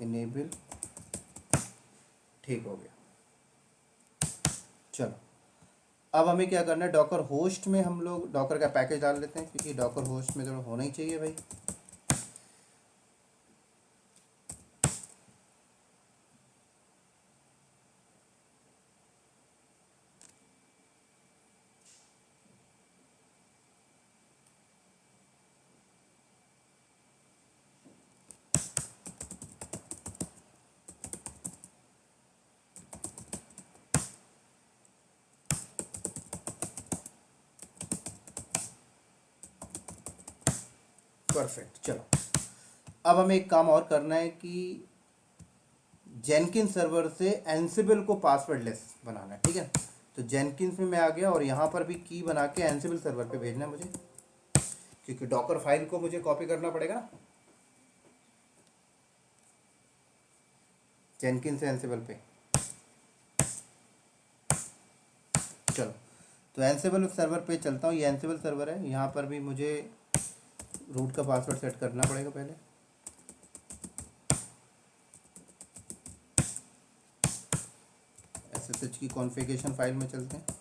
इनेबल, ठीक हो गया। चलो अब हमें क्या करना है, डॉकर होस्ट में हम लोग डॉकर का पैकेज डाल लेते हैं, क्योंकि डॉकर होस्ट में तो होना ही चाहिए भाई। परफेक्ट। चलो अब हमें एक काम और करना है कि जेनकिन सर्वर से एनसिबल को पासवर्डलेस बनाना है, ठीक है। तो जेनकिन्स में मैं आ गया और यहाँ पर भी की बना के एनसिबल सर्वर पे भेजना है मुझे, क्योंकि डॉकर फाइल को मुझे कॉपी करना पड़ेगा ना जेनकिन से एनसिबल पे। चलो तो एनसिबल सर्वर पे चलता हूँ। ये एनसिबल सर्वर है, यहाँ पर भी मुझे रूट का पासवर्ड सेट करना पड़ेगा पहले। एसएसएच की कॉन्फ़िगरेशन फाइल में चलते हैं।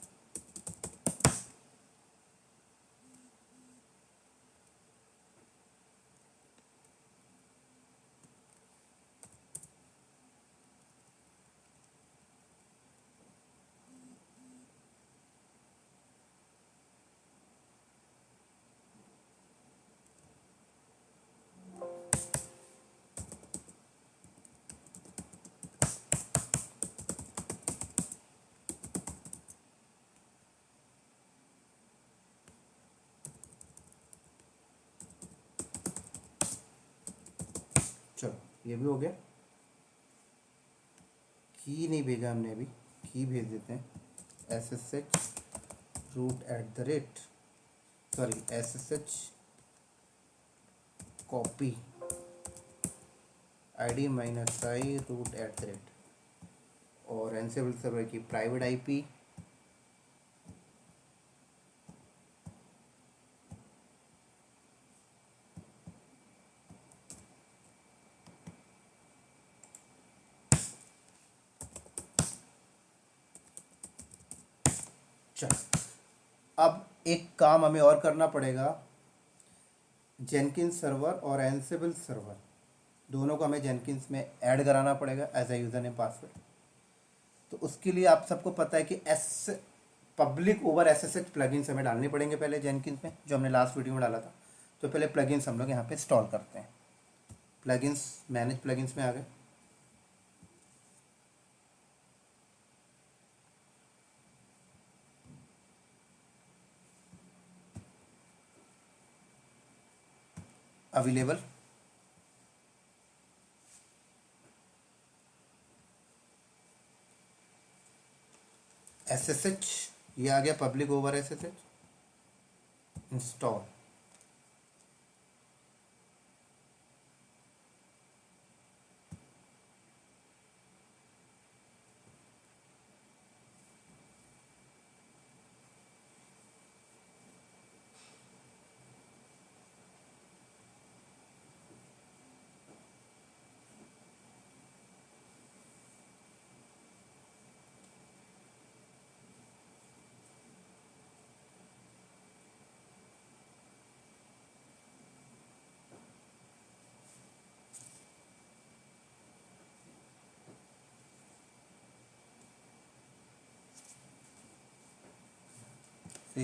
चलो ये भी हो गया। की नहीं भेजा हमने अभी, की भेज देते हैं। S S H root at the rate, sorry S S H copy ID -i root at the rate, और एनसिबल सर्वर की प्राइवेट IP चल। अब एक काम हमें और करना पड़ेगा, जेनकिन्स सर्वर और एनसिबल सर्वर दोनों को हमें जेनकिन्स में ऐड कराना पड़ेगा as a user name password. तो उसके लिए आप सबको पता है कि पब्लिक ओवर SSH प्लगइन्स हमें डालने पड़ेंगे पहले जेनकिन्स में, जो हमने लास्ट वीडियो में डाला था। तो पहले प्लगइन्स हम लोग यहाँ पे इंस्टॉल करते हैं। प्लगइन्स, मैनेज प्लगइन्स में आ गए। अवेलेबल, SSH, ये आ गया public over SSH, install.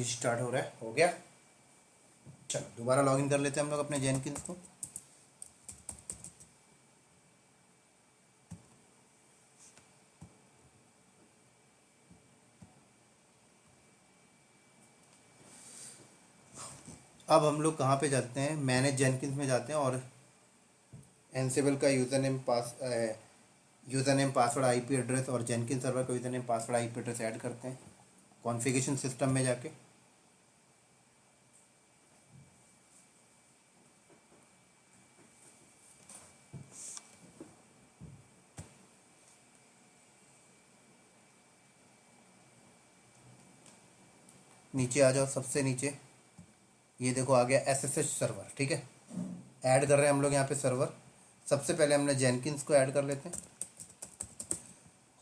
Start हो रहा है, हो गया। चलो दोबारा लॉगिन कर लेते हैं हम लोग अपने जेनकिन्स को। अब हम लोग कहाँ पे जाते हैं, मैनेज जेनकिन्स में जाते हैं और एनसिबल का user name password IP address और जेनकिन सर्वर का user name password IP address add करते हैं कॉन्फ़िगरेशन सिस्टम में जाके। नीचे आ जाओ, सबसे नीचे ये देखो आ गया SSH सर्वर, ठीक है। ऐड कर रहे हैं हम लोग यहाँ पे सर्वर। सबसे पहले हमने जेनकिन्स को ऐड कर लेते हैं।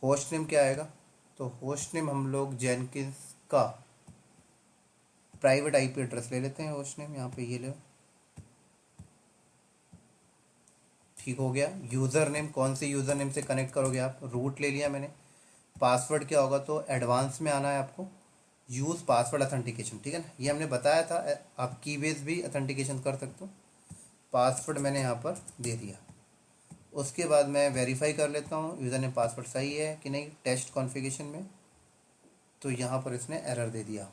होस्ट नेम क्या आएगा, तो होस्ट नेम हम लोग जेनकिन्स का प्राइवेट IP एड्रेस ले लेते हैं। होस्ट नेम यहाँ पे ये ले, ठीक हो गया। यूज़र नेम, कौन से यूज़र नेम से कनेक्ट करोगे आप, रूट ले लिया मैंने। पासवर्ड क्या होगा, तो एडवांस में आना है आपको, यूज़ पासवर्ड अथेंटिकेशन, ठीक है ना, ये हमने बताया था। आप की बेस भी अथेंटिकेशन कर सकते हो। पासवर्ड मैंने यहाँ पर दे दिया। उसके बाद मैं वेरीफाई कर लेता हूँ यूज़र नेम पासवर्ड सही है कि नहीं टेस्ट कॉन्फ़िगरेशन में। तो यहाँ पर इसने एरर दे दिया,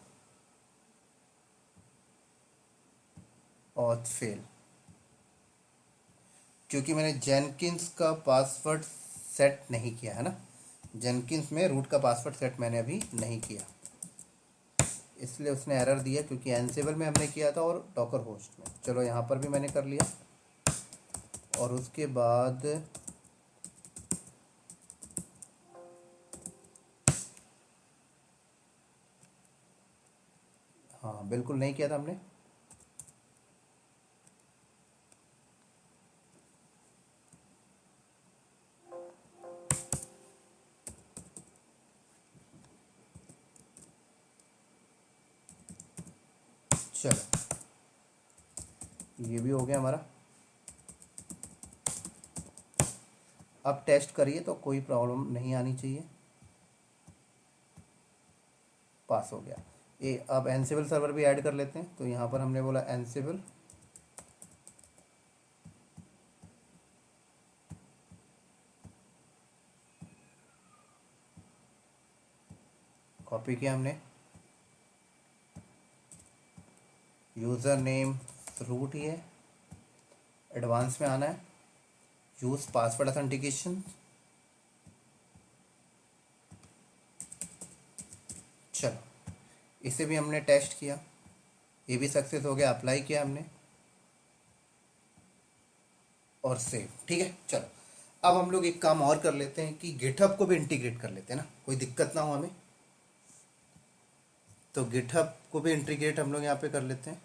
ऑथ फेल। क्योंकि मैंने जेनकिंस का पासवर्ड सेट नहीं किया है ना, जेनकिंस में रूट का पासवर्ड सेट मैंने अभी नहीं किया, इसलिए उसने एरर दिया, क्योंकि एनसेबल में हमने किया था और डॉकर होस्ट में। चलो यहाँ पर भी मैंने कर लिया। और उसके बाद हाँ बिल्कुल नहीं किया था हमने। चलो ये भी हो गया हमारा। अब टेस्ट करिए तो कोई प्रॉब्लम नहीं आनी चाहिए। पास हो गया। ये अब एनसेबल सर्वर भी ऐड कर लेते हैं। तो यहाँ पर हमने बोला एनसेबल, कॉपी किया हमने, यूज़र नेम रूट ही है, एडवांस में आना है, यूज़ पासवर्ड ऑथेंटिकेशन। चलो इसे भी हमने टेस्ट किया, ये भी सक्सेस हो गया, अप्लाई किया हमने और सेव। ठीक है। चलो अब हम लोग एक काम और कर लेते हैं कि गिटहब को भी इंटीग्रेट कर लेते हैं ना, कोई दिक्कत ना हो हमें। तो गिटहब को भी इंटीग्रेट हम लोग यहाँ पे कर लेते हैं।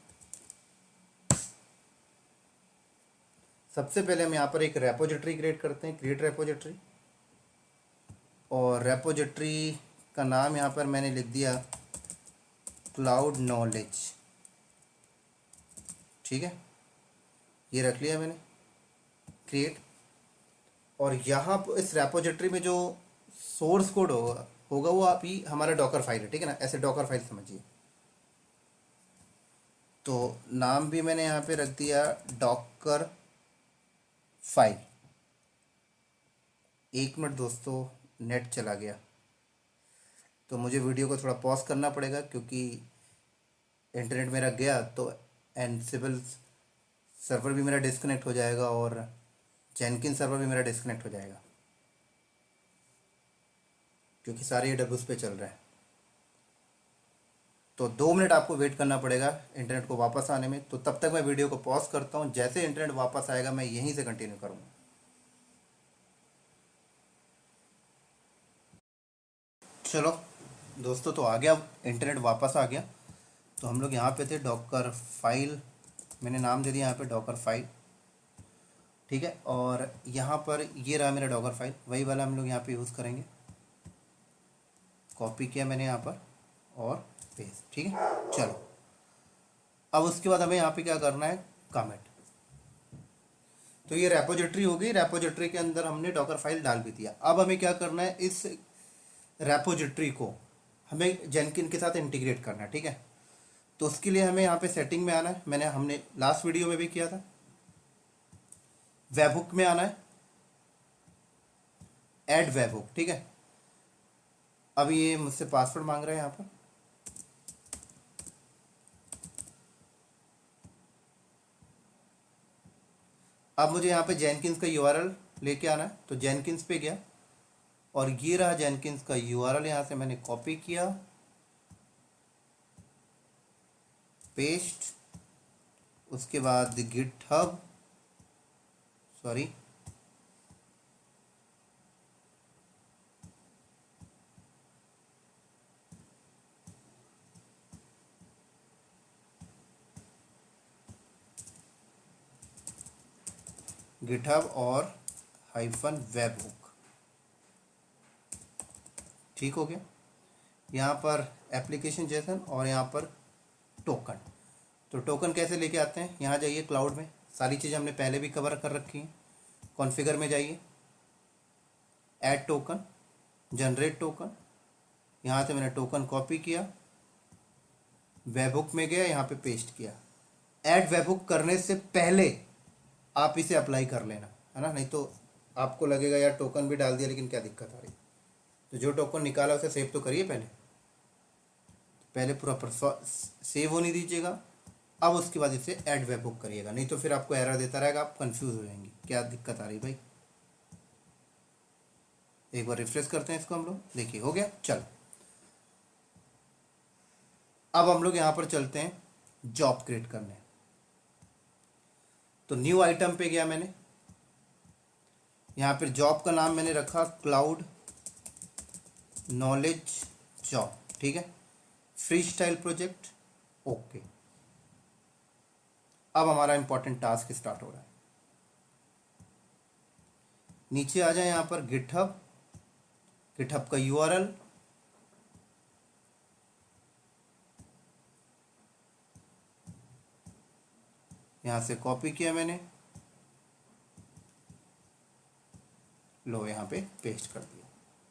सबसे पहले हम यहाँ पर एक रेपोजिटरी क्रिएट करते हैं, क्रिएट रेपोजिटरी। और रेपोजिटरी का नाम यहाँ पर मैंने लिख दिया क्लाउड नॉलेज। ठीक है, ये रख लिया मैंने क्रिएट। और यहाँ पर इस रेपोजिटरी में जो सोर्स कोड होगा वो आप ही हमारा डॉकर फाइल है। ठीक है ना, ऐसे डॉकर फाइल समझिए। तो नाम भी मैंने यहाँ पे रख दिया डॉकर फाइल। एक मिनट दोस्तों, नेट चला गया तो मुझे वीडियो को थोड़ा पॉज करना पड़ेगा, क्योंकि इंटरनेट मेरा गया तो एनसिबल सर्वर भी मेरा डिस्कनेक्ट हो जाएगा और जेनकिन सर्वर भी मेरा डिस्कनेक्ट हो जाएगा, क्योंकि सारे AWS पे चल रहा है। तो 2 मिनट आपको वेट करना पड़ेगा इंटरनेट को वापस आने में। तो तब तक मैं वीडियो को पॉज करता हूँ, जैसे इंटरनेट वापस आएगा मैं यहीं से कंटिन्यू करूँगा। चलो दोस्तों, तो आ गया, इंटरनेट वापस आ गया। तो हम लोग यहाँ पे थे, डॉकर फाइल मैंने नाम दे दिया यहाँ पे डॉकर फाइल। ठीक है, और यहाँ पर ये रहा मेरा डॉकर फाइल, वही वाला हम लोग यहाँ पे यूज़ करेंगे। कॉपी किया मैंने यहाँ पर और पेस्ट। ठीक है। चलो अब उसके बाद हमें यहाँ पे क्या करना है, कमेंट। तो ये रेपोजिटरी हो गई, रेपोजिटरी के अंदर हमने डॉकर फाइल डाल भी दिया। अब हमें क्या करना है, इस रेपोजिटरी को हमें जेनकिन के साथ इंटीग्रेट करना है। ठीक है, तो उसके लिए हमें यहाँ पे सेटिंग में आना है, हमने लास्ट वीडियो में भी किया था। वेबहुक में आना है, ऐड वेबहुक। ठीक है, अब ये मुझसे पासवर्ड मांग रहा है यहाँ पर। अब मुझे यहाँ पे जेनकिंस का URL लेके आना है। तो जेनकिंस पे गया और ये रहा जेनकिंस का URL, यहाँ से मैंने कॉपी किया, पेस्ट, उसके बाद गिटहब, सॉरी गिटहब और हाइफन वेबहुक। ठीक हो गया। यहाँ पर एप्लीकेशन जेसन और यहाँ पर टोकन। तो टोकन कैसे लेके आते हैं, यहाँ जाइए क्लाउड में, सारी चीज़ें हमने पहले भी कवर कर रखी हैं। कॉन्फ़िगर में जाइए, ऐड टोकन, जनरेट टोकन। यहाँ से मैंने टोकन कॉपी किया, वेबहुक में गया, यहाँ पे पेस्ट किया। ऐड वेबहुक करने से पहले आप इसे अप्लाई कर लेना, है ना, नहीं तो आपको लगेगा यार टोकन भी डाल दिया लेकिन क्या दिक्कत आ रही। तो जो टोकन निकाला उसे सेव तो करिए, पहले पूरा सेव होने दीजिएगा। अब उसके बाद इसे ऐड वेब हुक करिएगा, नहीं तो फिर आपको एरर देता रहेगा, आप कंफ्यूज हो जाएंगे क्या दिक्कत आ रही भाई। एक बार रिफ्रेश करते हैं इसको हम लोग, देखिए हो गया। चल अब हम लोग यहाँ पर चलते हैं जॉब क्रिएट करने। तो न्यू आइटम पे गया मैंने, यहाँ पर जॉब का नाम मैंने रखा क्लाउड नॉलेज जॉब, ठीक है, फ्री स्टाइल प्रोजेक्ट, ओके। अब हमारा इंपॉर्टेंट टास्क स्टार्ट हो रहा है। नीचे आ जाए यहाँ पर गिटहब, गिटहब का यूआरएल, यहाँ से कॉपी किया मैंने, लो यहाँ पे पेस्ट कर दिया,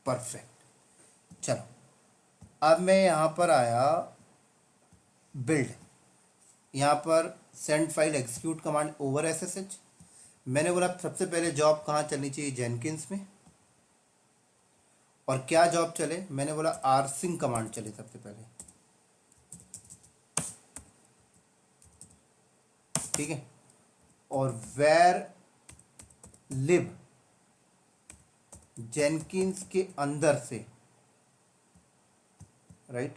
परफेक्ट। चलो अब मैं यहाँ पर आया बिल्ड, यहाँ पर send file execute command over SSH. मैंने बोला सबसे पहले जॉब कहाँ चलनी चाहिए, जेनकिंस में। और क्या जॉब चले, मैंने बोला rsync कमांड चले सबसे पहले, ठीक है। और वेर लिब जेनकिंस के अंदर से, राइट,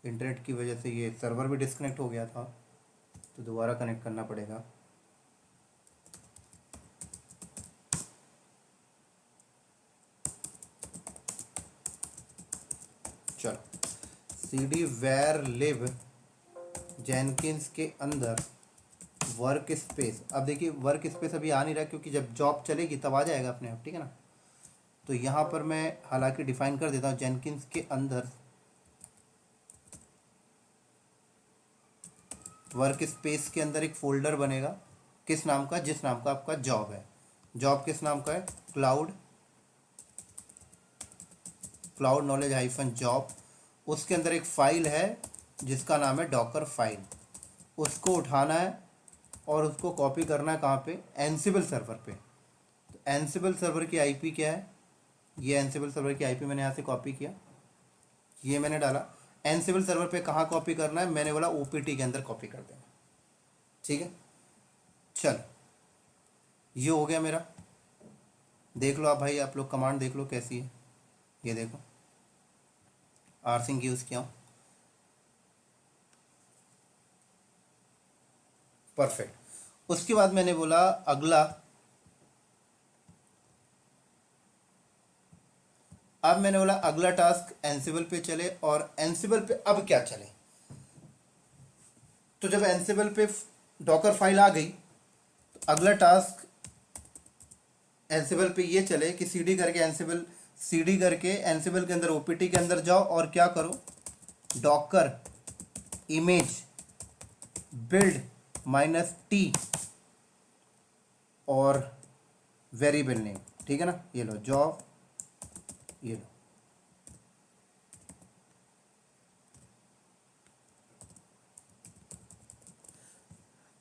इंटरनेट की वजह से ये सर्वर भी डिस्कनेक्ट हो गया था तो दोबारा कनेक्ट करना पड़ेगा। चलो cd वेर लिब जेनकिंस के अंदर वर्क स्पेस, अब देखिए वर्क स्पेस अभी आ नहीं रहा क्योंकि जब जॉब चलेगी तब आ जाएगा अपने आप, ठीक है ना। तो यहाँ पर मैं हालांकि डिफाइन कर देता हूँ जेनकिंस के अंदर वर्क स्पेस के अंदर एक फोल्डर बनेगा, किस नाम का, जिस नाम का आपका जॉब है। जॉब किस नाम का है, क्लाउड नॉलेज हाइफन जॉब। उसके अंदर एक फाइल है जिसका नाम है डॉकर फाइल, उसको उठाना है और उसको कॉपी करना है कहाँ पे, एनसिबल सर्वर पे। तो एनसिबल सर्वर की आईपी क्या है, ये एनसिबल सर्वर की आईपी मैंने यहाँ से कॉपी किया, ये मैंने डाला। एनसिबल सर्वर पे कहाँ कॉपी करना है, मैंने बोला ओपीटी के अंदर कॉपी कर देना, ठीक है। चल ये हो गया मेरा, देख लो आप भाई, आप लोग कमांड देख लो कैसी है, ये देखो rsync यूज़ किया हूँ, परफेक्ट। उसके बाद मैंने बोला अगला, अब मैंने बोला अगला टास्क एनसिबल पे चले, और एनसिबल पे अब क्या चले। तो जब एनसिबल पे डॉकर फाइल आ गई तो अगला टास्क एनसिबल पे ये चले कि सीडी करके एनसिबल के अंदर ओपीटी के अंदर जाओ और क्या करो, डॉकर इमेज बिल्ड -t और वेरिएबल नेम, ठीक है ना। ये लो जॉब, ये लो,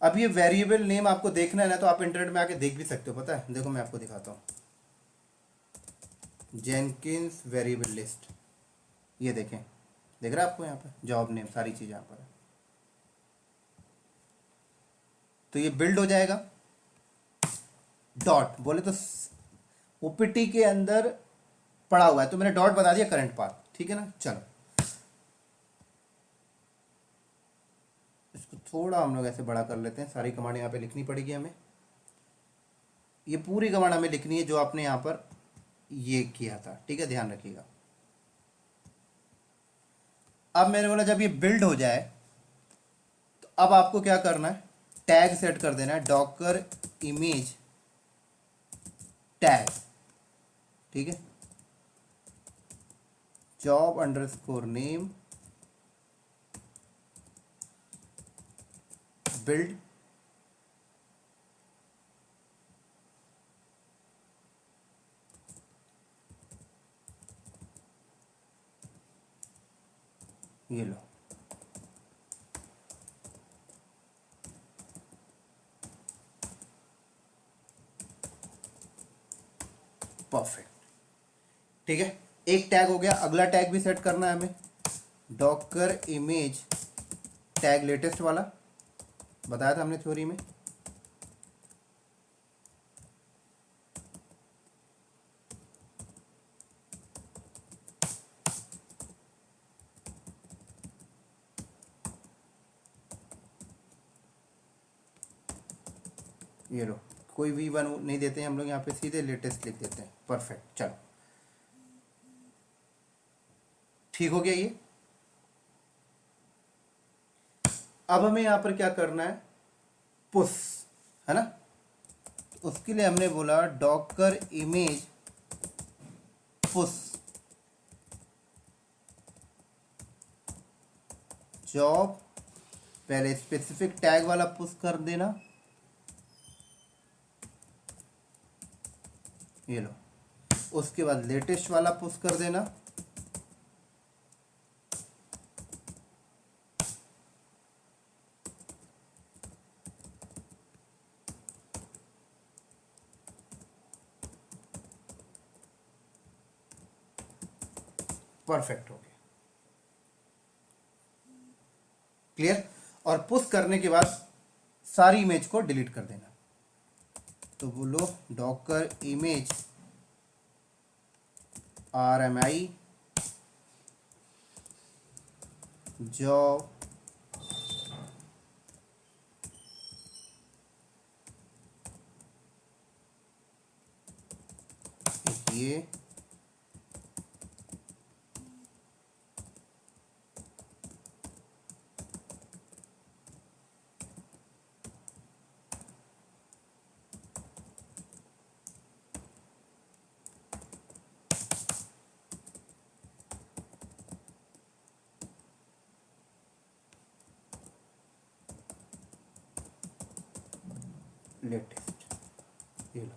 अब ये वेरिएबल नेम आपको देखना है ना तो आप इंटरनेट में आके देख भी सकते हो, पता है, देखो मैं आपको दिखाता हूँ, जेनकिंस वेरिएबल लिस्ट, ये देखें, देख रहा है आपको यहाँ पर जॉब नेम सारी चीज़ यहाँ पर है। तो ये बिल्ड हो जाएगा, डॉट बोले तो ओपीटी के अंदर पड़ा हुआ है तो मैंने डॉट बता दिया करंट पाथ, ठीक है ना। चलो इसको थोड़ा हम लोग ऐसे बड़ा कर लेते हैं, सारी कमांड यहाँ पे लिखनी पड़ेगी हमें, ये पूरी कमांड हमें लिखनी है जो आपने यहाँ पर ये किया था, ठीक है, ध्यान रखिएगा। अब मैंने बोला जब ये बिल्ड हो जाए तो अब आपको क्या करना है, टैग सेट कर देना है, डॉकर इमेज टैग, ठीक है, जॉब अंडरस्कोर नेम बिल्ड ये लो, परफेक्ट, ठीक है। एक टैग हो गया, अगला टैग भी सेट करना है हमें, डॉकर इमेज टैग लेटेस्ट वाला बताया था हमने थ्योरी में। ये लो, कोई V1 नहीं देते हैं हम लोग, यहाँ पे सीधे लेटेस्ट लिख देते हैं। परफेक्ट, चलो ठीक हो गया ये। अब हमें यहाँ पर क्या करना है, पुश, है ना। उसके लिए हमने बोला डॉकर इमेज पुश जॉब, पहले स्पेसिफिक टैग वाला पुश कर देना, ये लो। उसके बाद लेटेस्ट वाला पुश कर देना, परफेक्ट हो गया, क्लियर। और पुश करने के बाद सारी इमेज को डिलीट कर देना। तो बोलो डॉकर इमेज RMI जॉब ये लेटेस्ट, ये लो,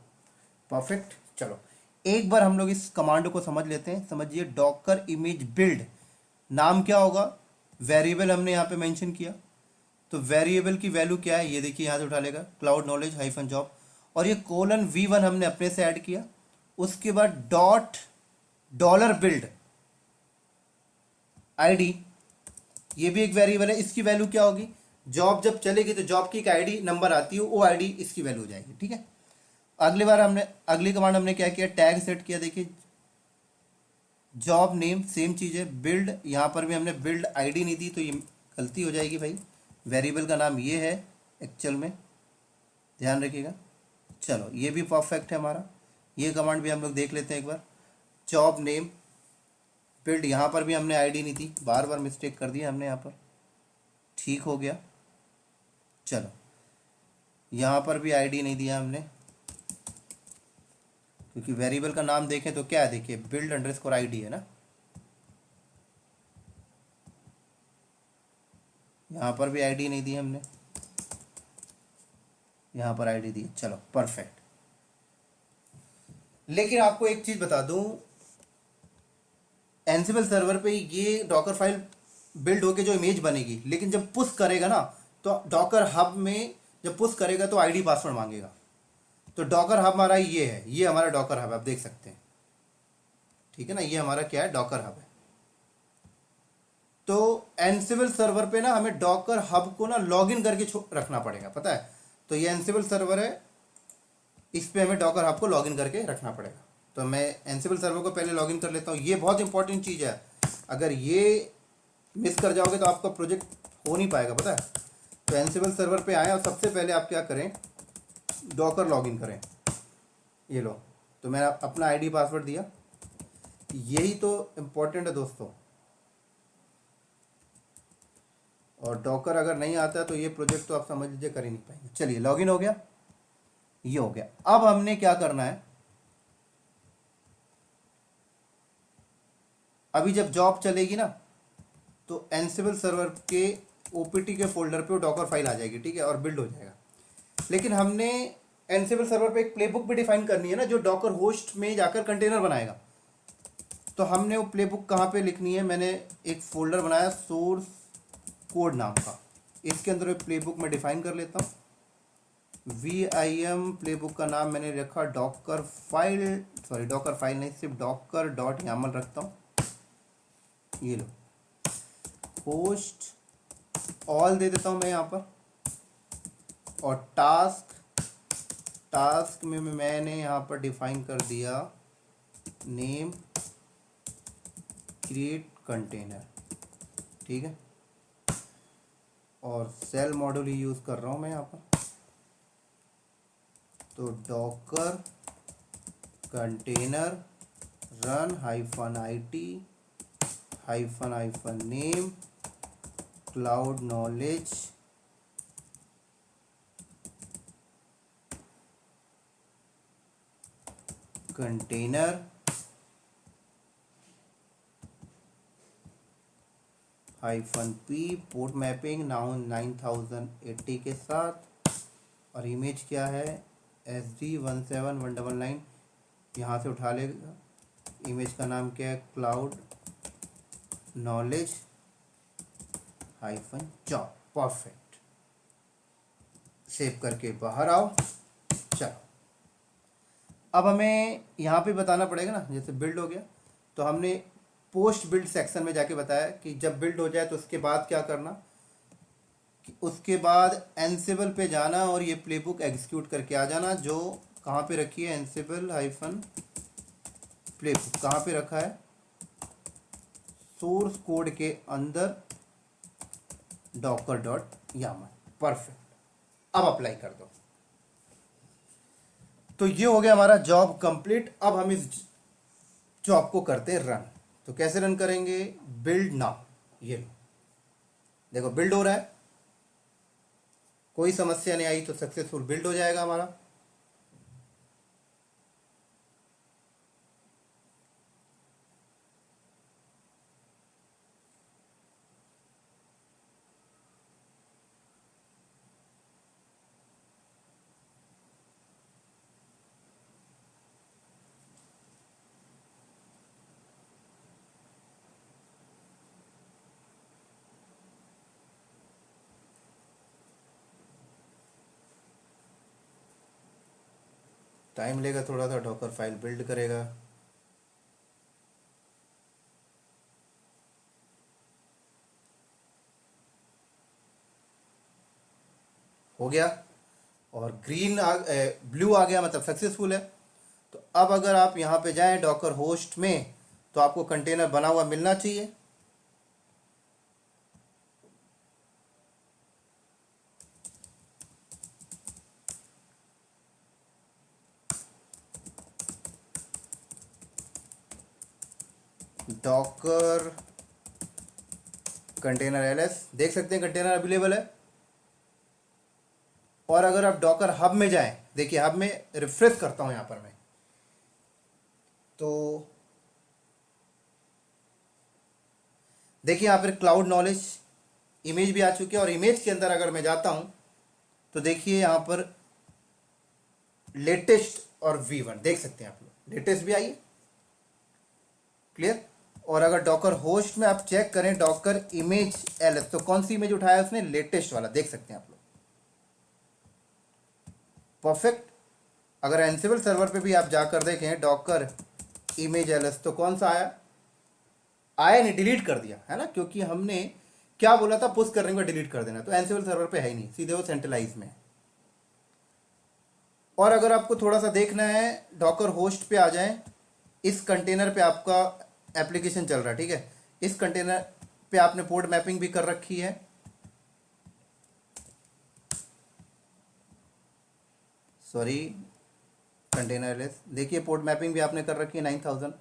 परफेक्ट। चलो एक बार हम लोग इस कमांड को समझ लेते हैं। समझिए डॉकर इमेज बिल्ड, नाम क्या होगा, वेरिएबल हमने यहाँ पे मेंशन किया। तो वेरिएबल की वैल्यू क्या है, ये देखिए यहाँ से उठा लेगा क्लाउड नॉलेज हाइफन जॉब, और ये कोलन V1 हमने अपने से ऐड किया। उसके बाद डॉट डॉलर बिल्ड ID, ये भी एक वेरिएबल है। इसकी वैल्यू क्या होगी, जॉब जब चलेगी तो जॉब की एक ID नंबर आती है, वो ID इसकी वैल्यू हो जाएगी, ठीक है। अगली कमांड हमने क्या किया, टैग सेट किया। देखिए जॉब नेम सेम चीज है, बिल्ड, यहाँ पर भी हमने बिल्ड ID नहीं दी तो ये गलती हो जाएगी भाई, वेरिएबल का नाम ये है एक्चुअल में, ध्यान रखिएगा। चलो ये भी परफेक्ट है हमारा। ये कमांड भी हम लोग देख लेते हैं एक बार, जॉब नेम बिल्ड, यहाँ पर भी हमने ID नहीं दी, बार बार मिस्टेक कर दिया हमने यहाँ पर, ठीक हो गया। चलो यहाँ पर भी ID नहीं दिया हमने, क्योंकि वेरिएबल का नाम देखें तो क्या है, देखिए बिल्ड अंडरस्कोर ID है ना, यहाँ पर भी ID नहीं दी हमने, यहाँ पर ID दी। चलो परफेक्ट। लेकिन आपको एक चीज बता दूं, एनसिबल सर्वर पे ये डॉकर फाइल बिल्ड होके जो इमेज बनेगी, लेकिन जब पुश करेगा ना तो डॉकर हब में जब पुश करेगा तो ID पासवर्ड मांगेगा। तो डॉकर हब हमारा ये है, ये हमारा डॉकर हब आप देख सकते हैं, ठीक है ना, ये हमारा क्या है, डॉकर हब है। तो एनसिबल सर्वर पे ना हमें डॉकर हब को ना लॉगिन करके रखना पड़ेगा, पता है। तो ये एनसिबल सर्वर है, इस पे हमें डॉकर हब को लॉगिन करके रखना पड़ेगा। तो मैं एनसिबल सर्वर को पहले लॉगिन कर लेता हूँ, ये बहुत इंपॉर्टेंट चीज़ है। अगर ये मिस कर जाओगे तो आपका प्रोजेक्ट हो नहीं पाएगा, पता है। तो एनसिबल सर्वर पे आए और सबसे पहले आप क्या करें, डॉकर लॉगिन करें। ये लो, तो मैंने अपना ID पासवर्ड दिया, यही तो इम्पोर्टेंट है दोस्तों। और डॉकर अगर नहीं आता तो ये प्रोजेक्ट तो आप समझ लीजिए कर ही नहीं पाएंगे। चलिए लॉगिन हो गया, ये हो गया। अब हमने क्या करना है, अभी जब जॉब चलेगी ना तो एनसिबल सर्वर के OPT के फोल्डर पे वो डॉकर फाइल आ जाएगी, ठीक है, और बिल्ड हो जाएगा। लेकिन हमने एनसिबल सर्वर पे एक प्लेबुक भी डिफाइन करनी है ना, जो डॉकर होस्ट में जाकर कंटेनर बनाएगा। तो हमने वो प्लेबुक कहाँ पे लिखनी है, मैंने एक फोल्डर बनाया सोर्स कोड नाम का, इसके अंदर प्लेबुक में डिफाइन कर लेता हूँ। VIM प्लेबुक का नाम मैंने रखा Docker file, sorry Docker file नहीं, सिर्फ डॉकर .yaml रखता हूँ। ये लो, होस्ट ऑल दे देता हूँ मैं यहाँ पर, और टास्क में मैंने यहाँ पर डिफाइन कर दिया नेम क्रिएट कंटेनर, ठीक है। और सेल मॉड्यूल ही यूज़ कर रहा हूँ मैं यहाँ पर, तो Docker container run -it -name cloud knowledge container -p port mapping now 9080 के साथ, और इमेज क्या है SD17199, यहाँ से उठा लेगा। इमेज का नाम क्या है, cloud knowledge -job. Perfect, save करके बाहर आओ। चलो अब हमें यहाँ पे बताना पड़ेगा ना, जैसे बिल्ड हो गया तो हमने पोस्ट बिल्ड सेक्शन में जाके बताया कि जब बिल्ड हो जाए तो उसके बाद क्या करना, कि उसके बाद एनसेबल पे जाना और ये प्लेबुक एग्जीक्यूट करके आ जाना, जो कहाँ पे रखी है, एनसेबल -प्लेबुक कहाँ पे रखा है, सोर्स कोड के अंदर docker.yaml। परफेक्ट, अब अप्लाई कर दो। तो ये हो गया हमारा जॉब कंप्लीट। अब हम इस जॉब को करते हैं रन। तो कैसे रन करेंगे, बिल्ड नाउ, ये लो देखो बिल्ड हो रहा है, कोई समस्या नहीं आई तो सक्सेसफुल बिल्ड हो जाएगा हमारा। टाइम लेगा थोड़ा सा, डॉकर फाइल बिल्ड करेगा। हो गया, और ब्लू आ गया, मतलब सक्सेसफुल है। तो अब अगर आप यहाँ पे जाएं डॉकर होस्ट में, तो आपको कंटेनर बना हुआ मिलना चाहिए। डॉकर कंटेनर एलएस, देख सकते हैं कंटेनर अवेलेबल है। और अगर आप डॉकर हब में जाएं, देखिए हब में रिफ्रेश करता हूं यहां पर मैं, तो देखिए यहां पर क्लाउड नॉलेज इमेज भी आ चुकी है। और इमेज के अंदर अगर मैं जाता हूं तो देखिए यहां पर लेटेस्ट और V1 देख सकते हैं आप लोग, लेटेस्ट भी आई है, क्लियर। और अगर डॉकर होस्ट में आप चेक करें डॉकर इमेज एलएस, तो कौन सी इमेज उठाया उसने, लेटेस्ट वाला, देख सकते हैं आप लोग। परफेक्ट। अगर एनसिबल सर्वर पे भी आप जाकर देखें डॉकर इमेज एलएस, तो कौन सा आया नहीं, डिलीट कर दिया है ना, क्योंकि हमने क्या बोला था, पुश करने का डिलीट कर देना, तो एनसिबल सर्वर पे है ही नहीं, सीधे वो सेंट्रलाइज में है। और अगर आपको थोड़ा सा देखना है, डॉकर होस्ट पे आ जाएं, इस कंटेनर पे आपका एप्लीकेशन चल रहा है, ठीक है। इस कंटेनर पे आपने पोर्ट मैपिंग भी कर रखी है, सॉरी कंटेनर लेस, देखिए पोर्ट मैपिंग भी आपने कर रखी है 9000।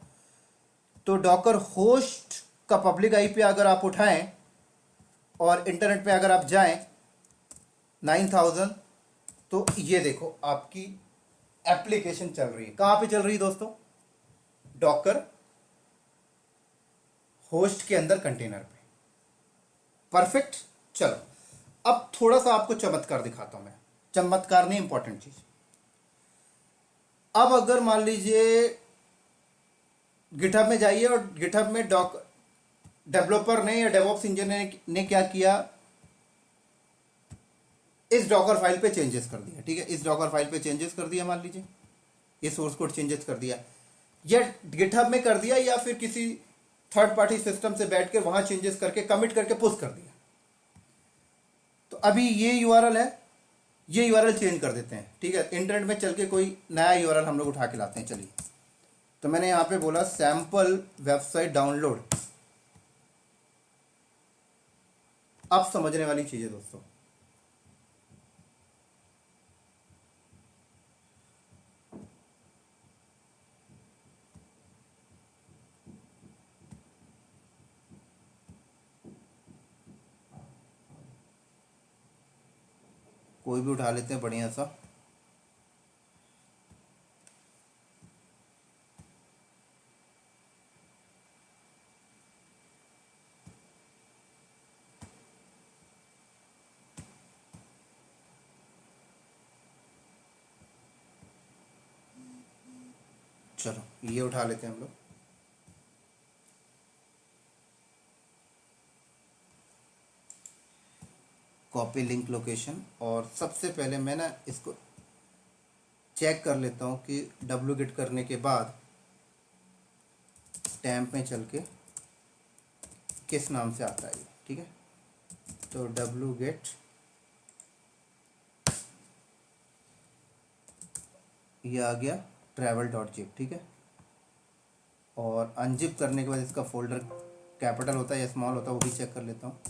तो डॉकर होस्ट का पब्लिक आईपी अगर आप उठाएं और इंटरनेट पे अगर आप जाएं 9000, तो ये देखो आपकी एप्लीकेशन चल रही है। कहां पे चल रही है दोस्तों, डॉकर होस्ट के अंदर कंटेनर पे। परफेक्ट। चलो अब थोड़ा सा आपको चमत्कार दिखाता हूं मैं, चमत्कार नहीं, इंपॉर्टेंट चीज। अब अगर मान लीजिए गिटहब में जाइए और गिटहब में डेवलपर ने या डेवऑप्स इंजीनियर ने क्या किया, इस डॉकर फाइल पे चेंजेस कर दिया, ठीक है। इस डॉकर फाइल पे चेंजेस कर दिया, मान लीजिए ये सोर्स कोड चेंजेस कर दिया, या गिटहब में कर दिया, या फिर किसी थर्ड पार्टी सिस्टम से बैठ के वहां चेंजेस करके कमिट करके पुश कर दिया। अभी ये यूआरएल है, ये यूआरएल चेंज कर देते हैं। ठीक है, इंटरनेट में चल के कोई नया यूआरएल हम लोग उठा के लाते हैं। चलिए, तो मैंने यहाँ पे बोला सैंपल वेबसाइट डाउनलोड। अब समझने वाली चीज़ है दोस्तों, कोई भी उठा लेते हैं बढ़िया सा। चलो ये उठा लेते हैं हम लोग। कॉपी लिंक लोकेशन, और सबसे पहले मैं ना इसको चेक कर लेता हूँ कि डब्लूगेट करने के बाद टैम्प में चल के किस नाम से आता है ये। ठीक है, तो डब्लूगेट, ये आ गया travel.zip। ठीक है, और अनजिप करने के बाद इसका फोल्डर कैपिटल होता है या स्मॉल होता है वो भी चेक कर लेता हूँ।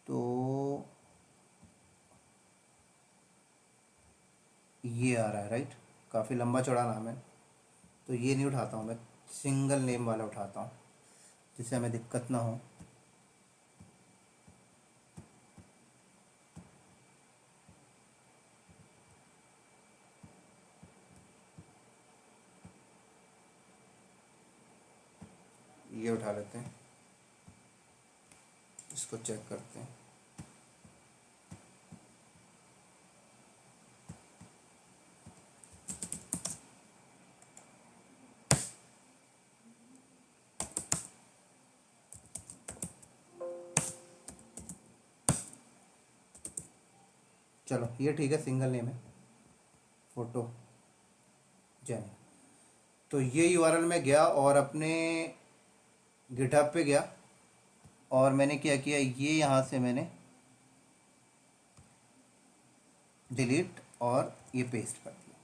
तो ये आ रहा है, राइट। काफ़ी लंबा चौड़ा नाम है, तो ये नहीं उठाता हूँ मैं, सिंगल नेम वाला उठाता हूँ जिससे हमें दिक्कत ना हो। ये उठा लेते हैं, इसको चेक करते हैं। चलो ये ठीक है, सिंगल नेम है, फोटो जैन। तो ये यूआरएल में गया और अपने गिटहब पे गया, और मैंने क्या किया, ये यहाँ से मैंने डिलीट और ये पेस्ट कर दिया।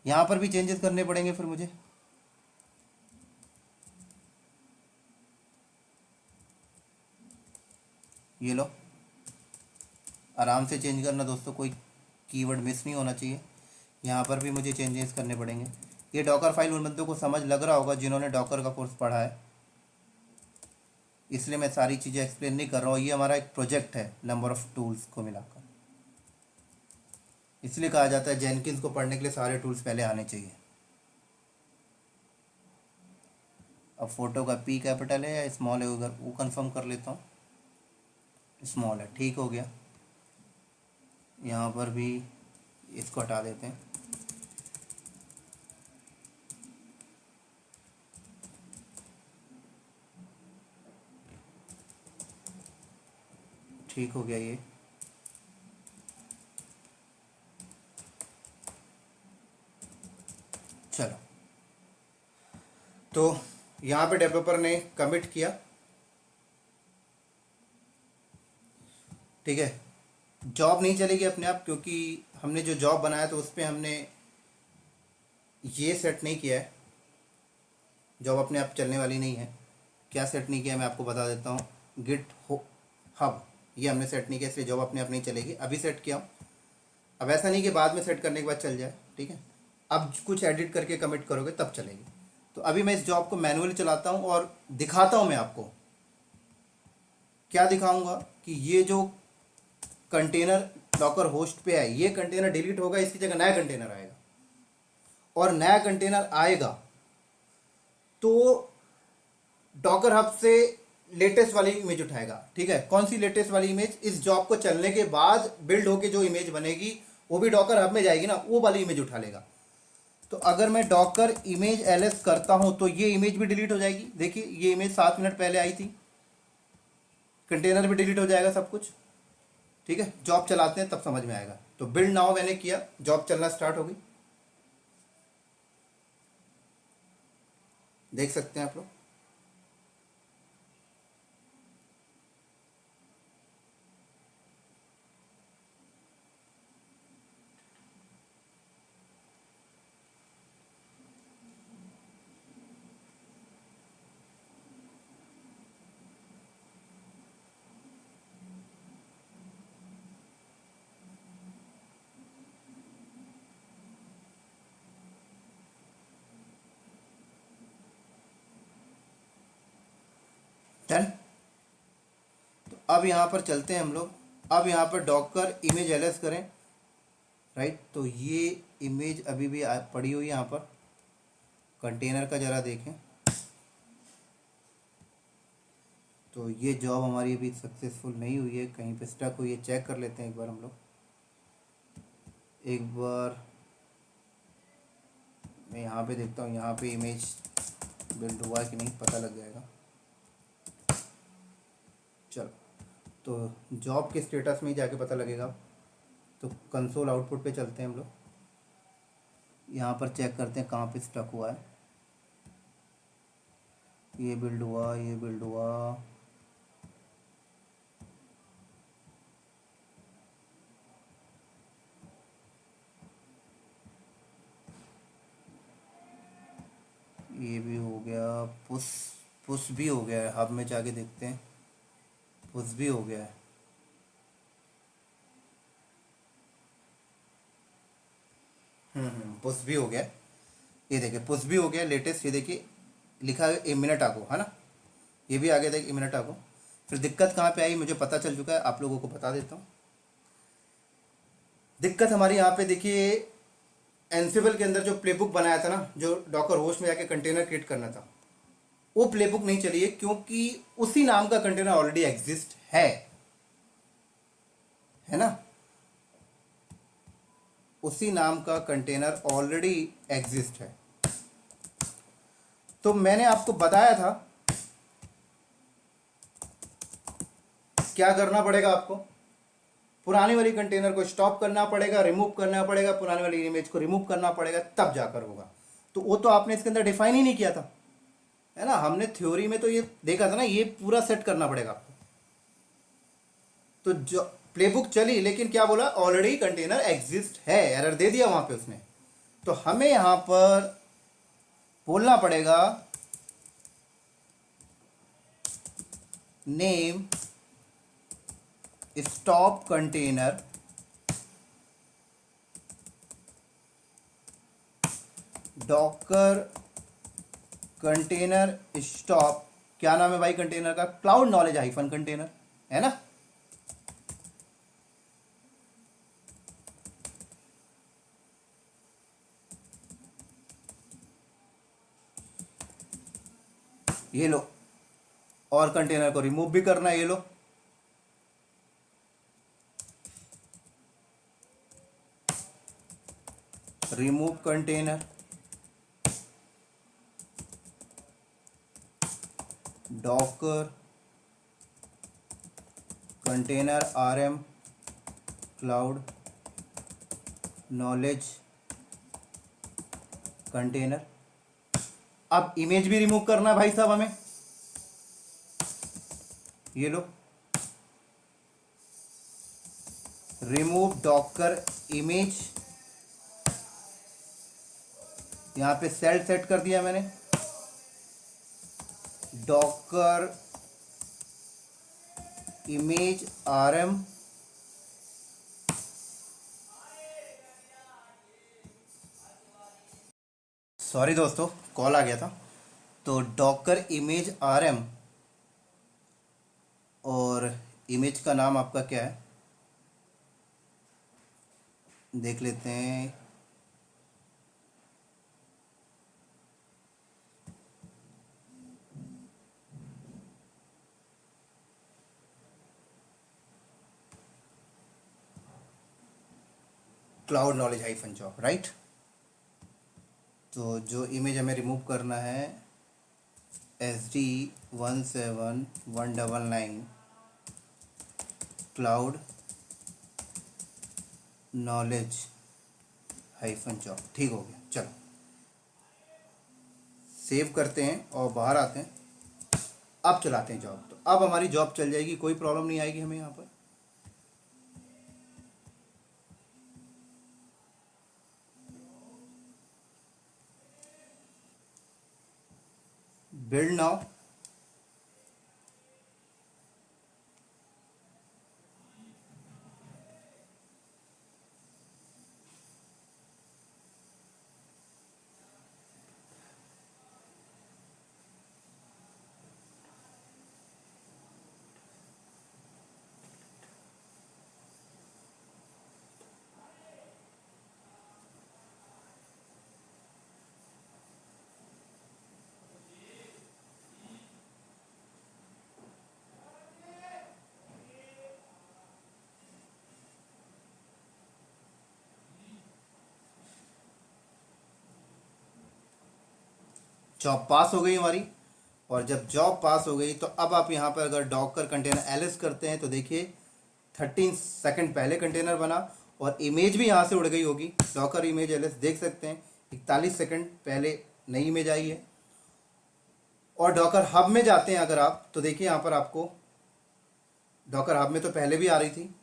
यहाँ पर भी चेंजेस करने पड़ेंगे फिर मुझे। ये लो, आराम से चेंज करना दोस्तों, कोई कीवर्ड मिस नहीं होना चाहिए। यहाँ पर भी मुझे चेंजेस करने पड़ेंगे। ये डॉकर फाइल उन बंदों को समझ लग रहा होगा जिन्होंने डॉकर का कोर्स पढ़ा है, इसलिए मैं सारी चीज़ें एक्सप्लेन नहीं कर रहा हूँ। ये हमारा एक प्रोजेक्ट है नंबर ऑफ़ टूल्स को मिलाकर, इसलिए कहा जाता है जेनकिंस को पढ़ने के लिए सारे टूल्स पहले आने चाहिए। अब फोटो का पी कैपिटल है या स्मॉल है उधर वो कंफर्म कर लेता हूँ, स्मॉल है, ठीक हो गया। यहाँ पर भी इसको हटा देते हैं। ठीक हो गया ये। चलो, तो यहाँ पे डेवलपर ने कमिट किया। ठीक है, जॉब नहीं चलेगी अपने आप, क्योंकि हमने जो जॉब बनाया तो उस पर हमने ये सेट नहीं किया है, जॉब अपने आप चलने वाली नहीं है। क्या सेट नहीं किया मैं आपको बता देता हूँ, गिट हब ये हमने सेट नहीं किया, इसलिए जॉब अपने आप नहीं चलेगी। अभी सेट किया हूँ, अब ऐसा नहीं कि बाद में सेट करने के बाद चल जाए। ठीक है, अब कुछ एडिट करके कमिट करोगे तब चलेगी। तो अभी मैं इस जॉब को मैनुअली चलाता हूँ और दिखाता हूँ मैं आपको। क्या दिखाऊंगा कि ये जो कंटेनर डॉकर होस्ट पे है, ये कंटेनर डिलीट होगा, इसकी जगह नया कंटेनर आएगा, और नया कंटेनर आएगा तो डॉकर हब से लेटेस्ट वाली इमेज उठाएगा। ठीक है, कौन सी लेटेस्ट वाली इमेज, इस जॉब को चलने के बाद बिल्ड होके जो इमेज बनेगी वो भी डॉकर हब में जाएगी ना, वो वाली इमेज उठा लेगा। तो अगर मैं डॉकर इमेज एलएस करता हूं तो ये इमेज भी डिलीट हो जाएगी। देखिए ये इमेज 7 मिनट पहले आई थी, कंटेनर भी डिलीट हो जाएगा, सब कुछ। ठीक है, जॉब चलाते हैं तब समझ में आएगा। तो बिल्ड नाउ मैंने किया, जॉब चलना स्टार्ट हो गई, देख सकते हैं आप लोग। डन। तो अब यहाँ पर चलते हैं हम लोग। अब यहाँ पर डॉकर इमेज एलएस करें, राइट। तो ये इमेज अभी भी पड़ी हुई है यहाँ पर। कंटेनर का ज़रा देखें, तो ये जॉब हमारी अभी सक्सेसफुल नहीं हुई है, कहीं पे स्टक हुई है। चेक कर लेते हैं एक बार हम लोग। एक बार मैं यहाँ पे देखता हूँ, यहाँ पे इमेज बिल्ड हुआ कि नहीं, पता लग जाएगा। चलो, तो जॉब के स्टेटस में ही जाके पता लगेगा। तो कंसोल आउटपुट पे चलते हैं हम लोग। यहाँ पर चेक करते हैं कहाँ पे स्टक हुआ है। ये बिल्ड हुआ, ये बिल्ड हुआ। ये भी हो गया। पुश पुश भी हो गया है। हब में जाके देखते हैं, पुश भी हो गया है। पुश भी हो गया। ये देखिए पुश भी हो गया लेटेस्ट। ये देखिए लिखा है ए मिनट आगो, है ना। ये भी आ गया था ए मिनट आगो। फिर दिक्कत कहाँ पे आई मुझे पता चल चुका है, आप लोगों को बता देता हूँ। दिक्कत हमारी यहाँ पे देखिए, एनसिबल के अंदर जो प्लेबुक बनाया था ना, जो डॉकर होस्ट में जाके कंटेनर क्रिएट करना था, वो प्लेबुक नहीं चली है, क्योंकि उसी नाम का कंटेनर ऑलरेडी एग्जिस्ट है ना। उसी नाम का कंटेनर ऑलरेडी एग्जिस्ट है। तो मैंने आपको बताया था क्या करना पड़ेगा आपको। पुरानी वाली कंटेनर को स्टॉप करना पड़ेगा, रिमूव करना पड़ेगा, पुरानी वाली इमेज को रिमूव करना पड़ेगा, तब जाकर होगा। तो वो तो आपने इसके अंदर डिफाइन ही नहीं किया था, है ना। हमने थ्योरी में तो ये देखा था ना, ये पूरा सेट करना पड़ेगा आपको। तो जो प्लेबुक चली, लेकिन क्या बोला, ऑलरेडी कंटेनर एग्जिस्ट है, एरर दे दिया वहां पे उसने। तो हमें यहां पर बोलना पड़ेगा name stop container Docker container stop. क्या नाम है भाई कंटेनर का? क्लाउड नॉलेज हाइफन कंटेनर, है ना। ये लो, और कंटेनर को रिमूव भी करना है, ये लो। Remove container Docker container RM cloud knowledge container. अब इमेज भी रिमूव करना है भाई साहब हमें, ये लो। रिमूव डॉकर इमेज, यहां पे सेल सेट कर दिया मैंने। डॉकर इमेज आरएम, सॉरी दोस्तों कॉल आ गया था। तो डॉकर इमेज आरएम, और इमेज का नाम आपका क्या है देख लेते हैं। Cloud knowledge hyphen job, right. तो जो इमेज हमें रिमूव करना है SD17199 cloud knowledge hyphen job, ठीक हो गया। चलो सेव करते हैं और बाहर आते हैं। अब चलाते हैं जॉब। तो अब हमारी जॉब चल जाएगी, कोई प्रॉब्लम नहीं आएगी हमें यहाँ पर। बिल्ड नाउ, जॉब पास हो गई हमारी। और जब जॉब पास हो गई तो अब आप यहाँ पर अगर डॉकर कंटेनर एलएस करते हैं तो देखिए 13 सेकंड पहले कंटेनर बना और इमेज भी यहाँ से उड़ गई होगी। डॉकर इमेज एलएस देख सकते हैं 41 सेकंड पहले नई इमेज आई है। और डॉकर हब में जाते हैं अगर आप तो देखिए यहाँ पर आपको डॉकर हब में तो पहले भी आ रही थी,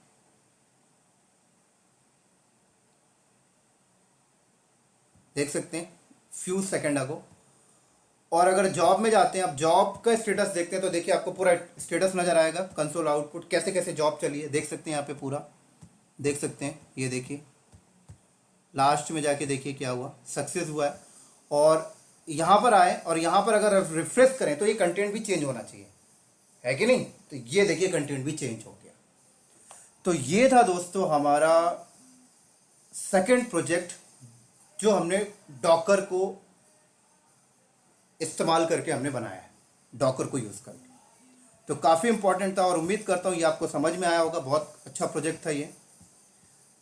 देख सकते हैं फ्यू सेकंड अगो। और अगर जॉब में जाते हैं, अब जॉब का स्टेटस देखते हैं तो देखिए आपको पूरा स्टेटस नजर आएगा, कंसोल आउटपुट कैसे कैसे जॉब चली है देख सकते हैं। यहाँ पे पूरा देख सकते हैं, ये देखिए लास्ट में जाके देखिए क्या हुआ, सक्सेस हुआ है। और यहाँ पर आए और यहाँ पर अगर रिफ्रेश करें तो ये कंटेंट भी चेंज होना चाहिए, है कि नहीं। तो ये देखिए कंटेंट भी चेंज हो गया। तो ये था दोस्तों हमारा सेकंड प्रोजेक्ट जो हमने डॉकर को इस्तेमाल करके हमने बनाया है, डॉकर को यूज़ करके। तो काफ़ी इंपॉर्टेंट था और उम्मीद करता हूँ ये आपको समझ में आया होगा। बहुत अच्छा प्रोजेक्ट था ये।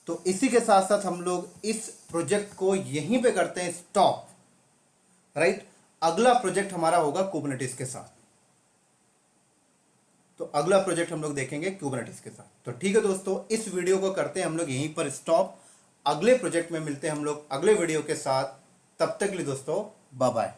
तो इसी के साथ साथ हम लोग इस प्रोजेक्ट को यहीं पे करते हैं स्टॉप, राइट। अगला प्रोजेक्ट हमारा होगा कुबरनेटिस के साथ। तो अगला प्रोजेक्ट हम लोग देखेंगे कुबरनेटिस के साथ। तो ठीक है दोस्तों, इस वीडियो को करते हैं हम लोग यहीं पर स्टॉप। अगले प्रोजेक्ट में मिलते हैं हम लोग अगले वीडियो के साथ। तब तक के लिए दोस्तों बाय बाय।